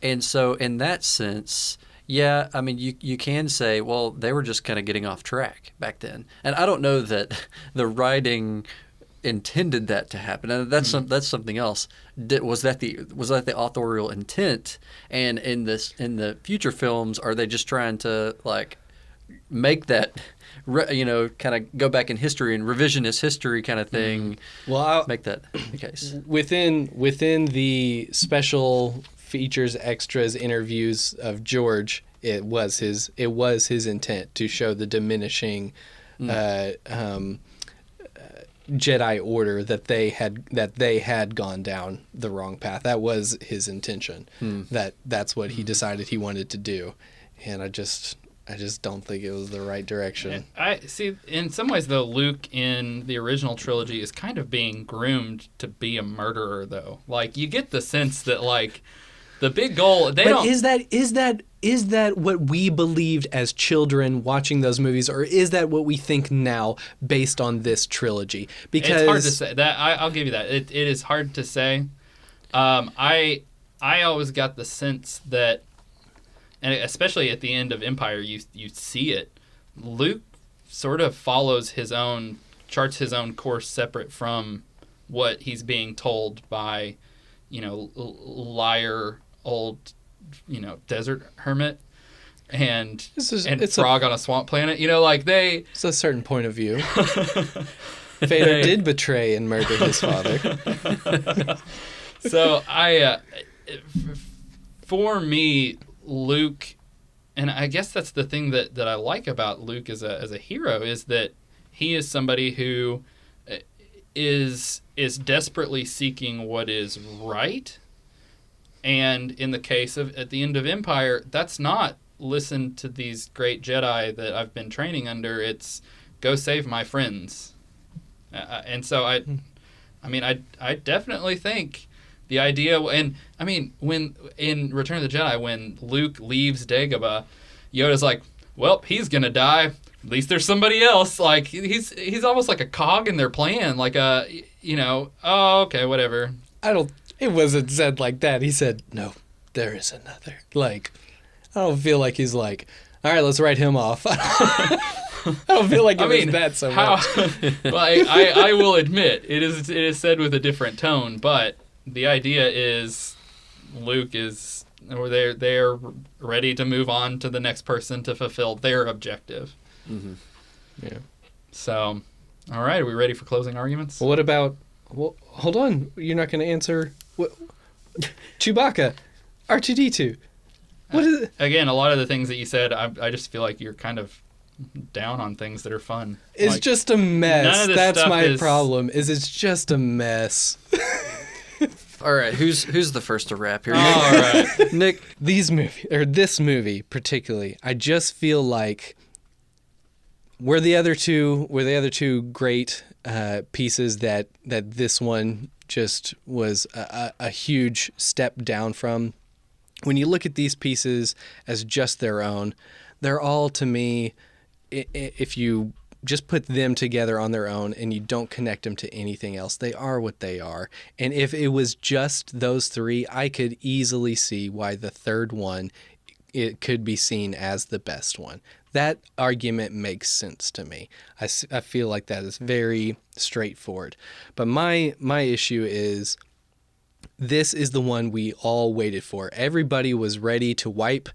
And so in that sense, yeah, I mean, you can say, well, they were just kind of getting off track back then. And I don't know that the writing intended that to happen, and that's something else. Was that the authorial intent? And in the future films, are they just trying to make that kind of go back in history and revisionist history kind of thing? Well, make that the case within the special features, extras, interviews of George. It was his intent to show the diminishing Jedi Order that they had gone down the wrong path. That was his intention. That's what he decided he wanted to do, and I just don't think it was the right direction. I see. In some ways, though, Luke in the original trilogy is kind of being groomed to be a murderer, though. You get the sense that the big goal. Is that what we believed as children watching those movies, or is that what we think now based on this trilogy? Because it's hard to say. That I'll give you that. It is hard to say. I always got the sense that, and especially at the end of Empire, you see it. Luke sort of charts his own course separate from what he's being told by, liar old, desert hermit and frog on a swamp planet. It's a certain point of view. Vader did betray and murder his father. So for me, Luke, and I guess that's the thing that I like about Luke as a hero, is that he is somebody who is desperately seeking what is right. And in the case of at the end of Empire, that's not listen to these great Jedi that I've been training under. It's go save my friends. And so I definitely think the idea, and I mean, when in Return of the Jedi, when Luke leaves Dagobah, Yoda's like, well, he's gonna die. At least there's somebody else. Like he's almost like a cog in their plan. Like oh, okay, whatever. It wasn't said like that. He said, no, there is another. Like, I don't feel like he's like, all right, let's write him off. I don't feel like it was that so much. Well, I will admit, it is said with a different tone, but the idea is Luke is, or they're ready to move on to the next person to fulfill their objective. Mm-hmm. Yeah. So, all right, are we ready for closing arguments? Well, what about? Well, hold on. You're not going to answer. What? Chewbacca, R2D2. What is it? Again, a lot of the things that you said, I just feel like you're kind of down on things that are fun. It's like, just a mess. none of this That's stuff my problem. It's just a mess. All right, who's the first to wrap here? All right, Nick. This movie particularly, I just feel like were the other two great pieces that this one just was a huge step down from. When you look at these pieces as just their own, they're all, to me, if you just put them together on their own and you don't connect them to anything else, they are what they are. And if it was just those three, I could easily see why the third one, it could be seen as the best one. That argument makes sense to me. I feel like that is very straightforward. But my issue is, this is the one we all waited for. Everybody was ready to wipe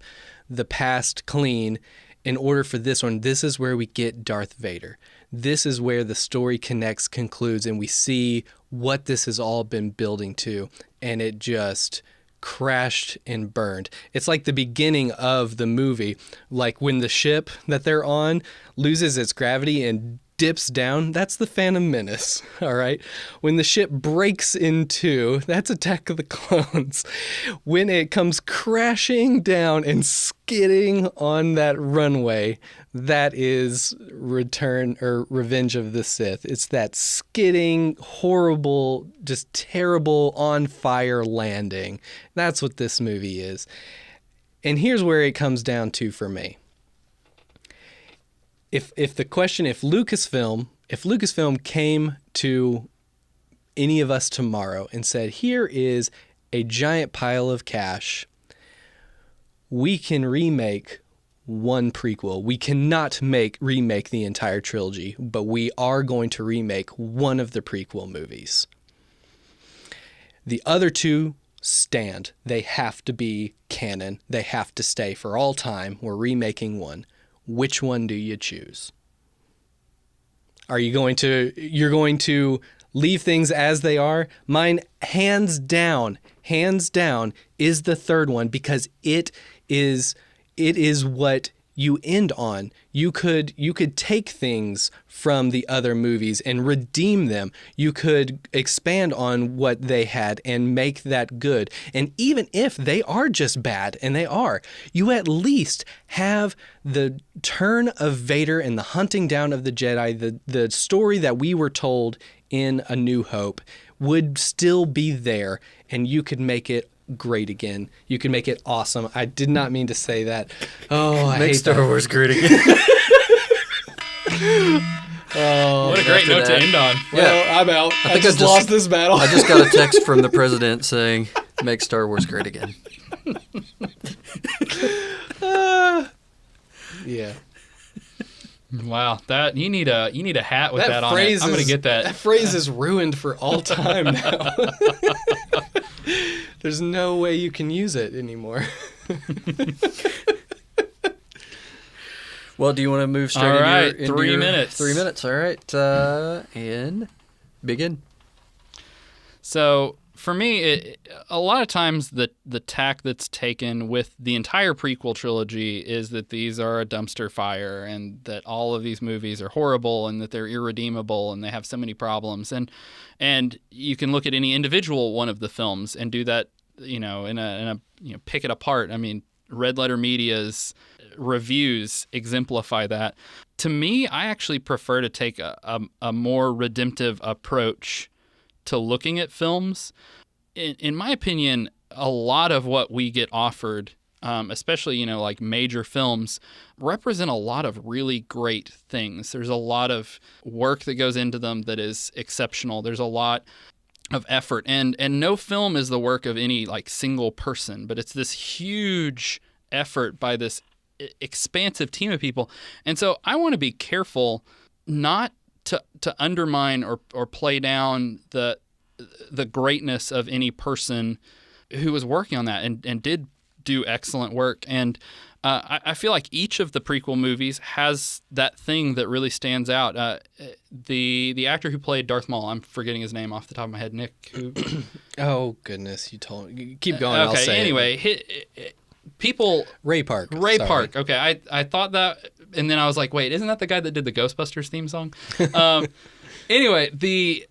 the past clean in order for this one. This is where we get Darth Vader. This is where the story connects, concludes, and we see what this has all been building to. And it just crashed and burned. It's like the beginning of the movie, like when the ship that they're on loses its gravity and dips down. That's the Phantom Menace, all right? When the ship breaks in two, that's Attack of the Clones. When it comes crashing down and skidding on that runway, that is Revenge of the Sith. It's that skidding, horrible, just terrible, on fire landing. That's what this movie is. And here's where it comes down to for me. If Lucasfilm came to any of us tomorrow and said, here is a giant pile of cash, we can remake one prequel. We cannot remake the entire trilogy, but we are going to remake one of the prequel movies. The other two stand. They have to be canon. They have to stay for all time. We're remaking one. Which one do you choose? You're going to leave things as they are? Mine, hands down, is the third one, because it is what you end on. You could take things from the other movies and redeem them. You could expand on what they had and make that good. And even if they are just bad, and they are, you at least have the turn of Vader and the hunting down of the Jedi, the story that we were told in A New Hope would still be there, and you could make it great again. You can make it awesome. I did not mean to say that. Oh, I hate Star Wars great again. Oh, what a great note to end on. Well, I'm out. I just lost this battle. I just got a text from the president saying, "Make Star Wars great again." Yeah. Wow, that you need a hat with that on it. I'm gonna get that. That phrase is ruined for all time now. There's no way you can use it anymore. Well, do you want to move straight all right, into 3 your minutes. 3 minutes, all right. And begin. So for me, a lot of times the tack that's taken with the entire prequel trilogy is that these are a dumpster fire and that all of these movies are horrible and that they're irredeemable and they have so many problems. And you can look at any individual one of the films and do that, in a pick it apart. I mean, Red Letter Media's reviews exemplify that. To me, I actually prefer to take a more redemptive approach to looking at films. In my opinion, a lot of what we get offered, especially, like major films, represent a lot of really great things. There's a lot of work that goes into them that is exceptional. There's a lot of effort. And no film is the work of any like single person, but it's this huge effort by this expansive team of people. And so I want to be careful not to undermine or play down the greatness of any person who was working on that and did do excellent work. And I feel like each of the prequel movies has that thing that really stands out. The actor who played Darth Maul, I'm forgetting his name off the top of my head, Nick. Who? Oh goodness, you told me. Keep going. Okay. I'll say Anyway, people. Ray Park. Ray Park. Okay, I thought that, and then I was like, wait, isn't that the guy that did the Ghostbusters theme song? Anyway,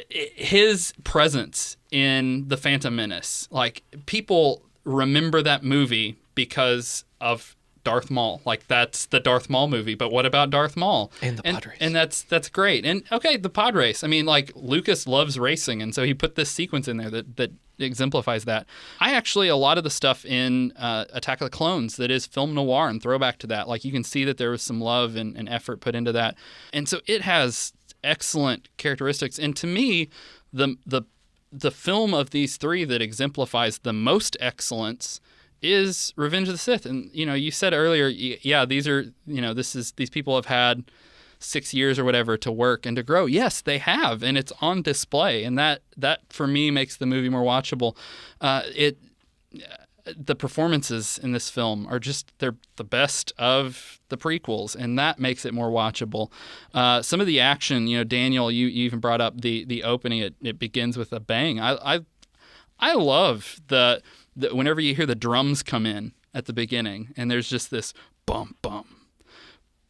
his presence in The Phantom Menace, like people remember that movie because of Darth Maul. Like that's the Darth Maul movie. But what about Darth Maul? And the pod race. And that's great. And okay, the pod race. I mean, like Lucas loves racing, and so he put this sequence in there that exemplifies that. I actually, a lot of the stuff in Attack of the Clones that is film noir and throwback to that, like you can see that there was some love and effort put into that. And so it has excellent characteristics. And to me, the film of these three that exemplifies the most excellence is Revenge of the Sith. And you said earlier, yeah, these people have had 6 years or whatever to work and to grow. Yes, they have, and it's on display, and that for me makes the movie more watchable. The performances in this film are they're the best of the prequels, and that makes it more watchable. Some of the action, Daniel, you even brought up the opening. It begins with a bang. I love the whenever you hear the drums come in at the beginning, and there's just this bum bum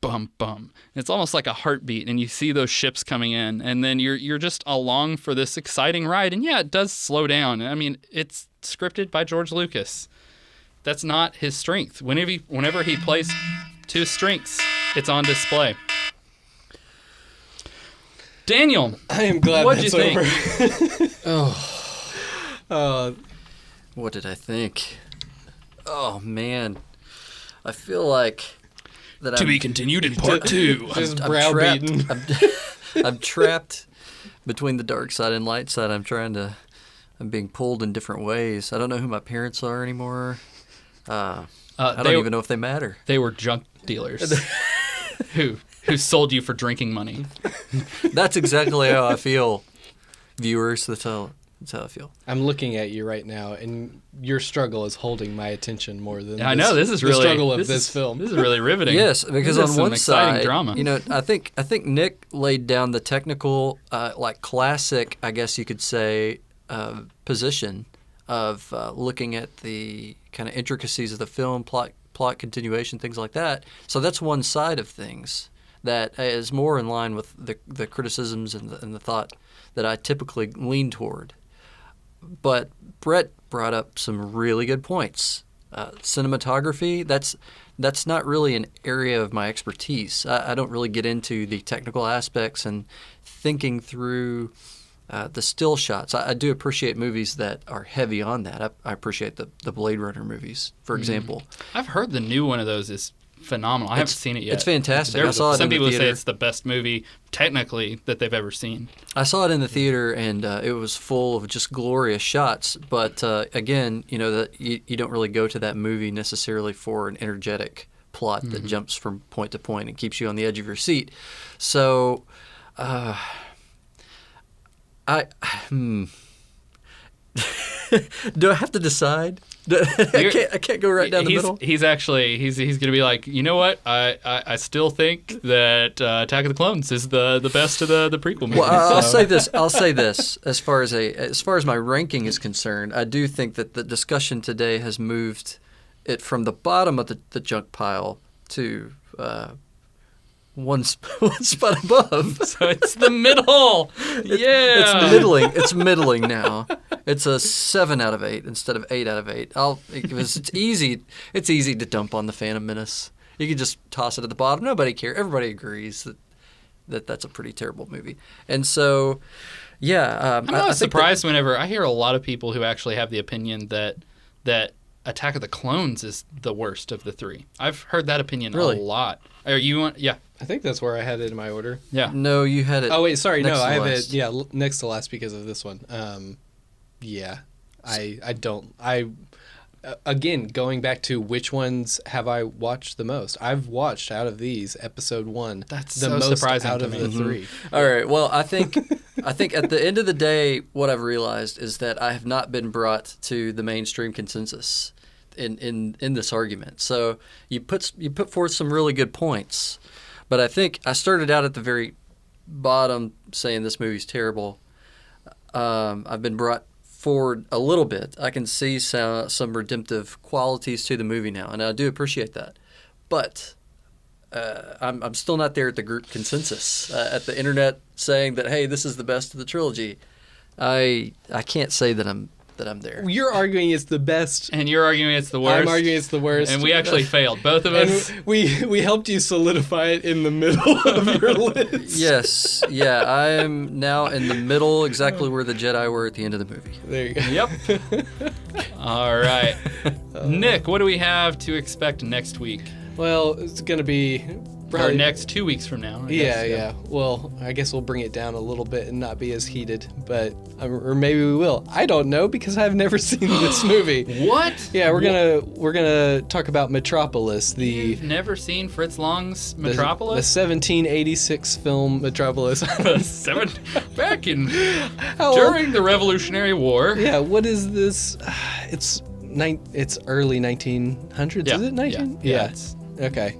bum bum. It's almost like a heartbeat, and you see those ships coming in, and then you're just along for this exciting ride. And yeah, it does slow down. I mean, it's scripted by George Lucas. That's not his strength. Whenever he plays to his strengths, it's on display. Daniel, I am glad what'd that's you over. think? What did I think? Oh man, I feel like that. To be continued in part 2. Just I'm browbeaten. I'm trapped between the dark side and light side. I'm being pulled in different ways. I don't know who my parents are anymore. I don't even know if they matter. They were junk dealers who sold you for drinking money. That's exactly how I feel, viewers. That's how I feel. I'm looking at you right now, and your struggle is holding my attention more than I know this is the really struggle of this film. This is really riveting. Yes, because This is on some one exciting side, drama. I think Nick laid down the technical, like classic, I guess you could say, position of looking at the kind of intricacies of the film, plot continuation, things like that. So that's one side of things that is more in line with the criticisms and the thought that I typically lean toward. But Brett brought up some really good points. Cinematography, that's not really an area of my expertise. I don't really get into the technical aspects and thinking through the still shots. I do appreciate movies that are heavy on that. I appreciate the Blade Runner movies, for example. I've heard the new one of those is phenomenal. I haven't seen it yet. It's fantastic. I saw it some in the people theater. say it's the best movie technically that they've ever seen. I saw it in the theater, and it was full of just glorious shots. But again, that you don't really go to that movie necessarily for an energetic plot that jumps from point to point and keeps you on the edge of your seat. So, do I have to decide? I can't go right down the middle. He's going to be like, you know what? I still think that Attack of the Clones is the best of the prequel movies. Well, I'll say this. As far as my ranking is concerned, I do think that the discussion today has moved it from the bottom of the junk pile to one spot above. So it's the middle. Yeah. It's middling now. It's a 7 out of 8 instead of 8 out of 8. It's easy. It's easy to dump on the Phantom Menace. You can just toss it at the bottom. Nobody cares. Everybody agrees that that's a pretty terrible movie. And so, yeah. I'm not surprised whenever I hear a lot of people who actually have the opinion that Attack of the Clones is the worst of the three. I've heard that opinion a lot. Are you on? Yeah. I think that's where I had it in my order. Yeah. No, you had it. Oh wait, sorry. No, I have last. it. Next to last because of this one. Yeah. I don't. Again, going back to which ones have I watched the most? I've watched out of these episode 1. That's the so most surprising out to of me. the 3. All right. Well, I think at the end of the day, what I've realized is that I have not been brought to the mainstream consensus in this argument. So you put forth some really good points, but I think I started out at the very bottom saying this movie's terrible. I've been brought forward a little bit. I can see some redemptive qualities to the movie now, and I do appreciate that. But I'm still not there at the group consensus at the internet saying that, hey, this is the best of the trilogy. I can't say that I'm there. You're arguing it's the best. And you're arguing it's the worst. I'm arguing it's the worst. And we actually failed, both of us. And we helped you solidify it in the middle of your list. Yes. Yeah, I am now in the middle, exactly where the Jedi were at the end of the movie. There you go. Yep. All right. Nick, what do we have to expect next week? Well, it's going to be Or next 2 weeks from now. I guess. Yeah. Well, I guess we'll bring it down a little bit and not be as heated, but or maybe we will. I don't know because I've never seen this movie. What? Yeah, we're gonna talk about Metropolis, You've never seen Fritz Lang's the Metropolis? 1786 film Metropolis. Back in during the Revolutionary War. Yeah, what is this? It's early 1900s, Yeah. is it? 19? Yeah. Okay.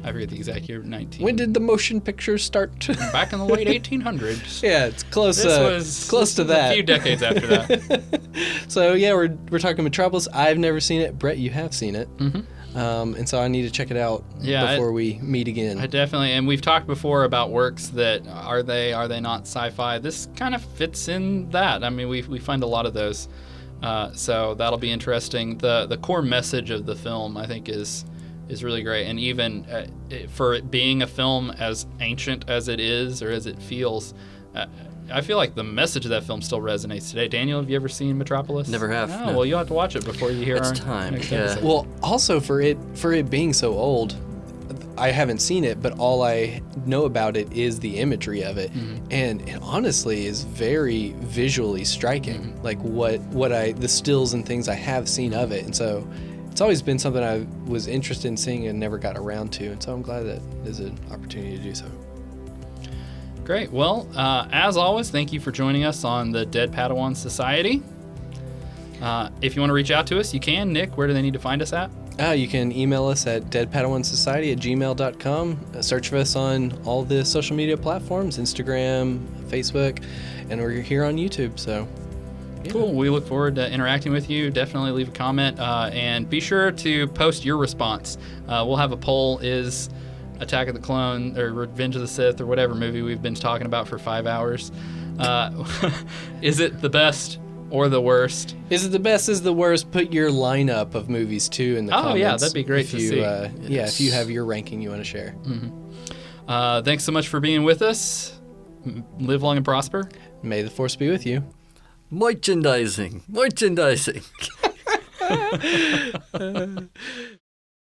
I forget the exact year. 19. When did the motion pictures start? Back in the late 1800s. Yeah, it's close. This close to that. A few decades after that. So yeah, we're talking Metropolis. I've never seen it. Brett, you have seen it. Mm-hmm. And so I need to check it out before we meet again. I definitely, and we've talked before about works that are they not sci-fi. This kind of fits in that. I mean, we find a lot of those. So that'll be interesting. The core message of the film, I think, is really great, and even for it being a film as ancient as it is or as it feels, I feel like the message of that film still resonates today. Daniel, have you ever seen Metropolis? Never have. Oh, No. well, you'll have to watch it before you hear It's our time, next yeah. episode. Well, also for it being so old, I haven't seen it, but all I know about it is the imagery of it, and it honestly is very visually striking. Like the stills and things I have seen of it, and so it's always been something I was interested in seeing and never got around to, and so I'm glad that there's an opportunity to do so. Great. Well, as always, thank you for joining us on the Dead Padawan Society. If you want to reach out to us, you can. Nick, where do they need to find us at? You can email us at deadpadawansociety@gmail.com. Search for us on all the social media platforms, Instagram, Facebook, and we're here on YouTube, so... yeah. Cool. We look forward to interacting with you. Definitely leave a comment, and be sure to post your response. We'll have a poll: is Attack of the Clone or Revenge of the Sith or whatever movie we've been talking about for 5 hours, is it the best or the worst? Is it the best? Is the worst? Put your lineup of movies too in the comments. Oh yeah, that'd be great if to you, see. Yeah, if you have your ranking you want to share. Thanks so much for being with us. Live long and prosper. May the Force be with you. Merchandising.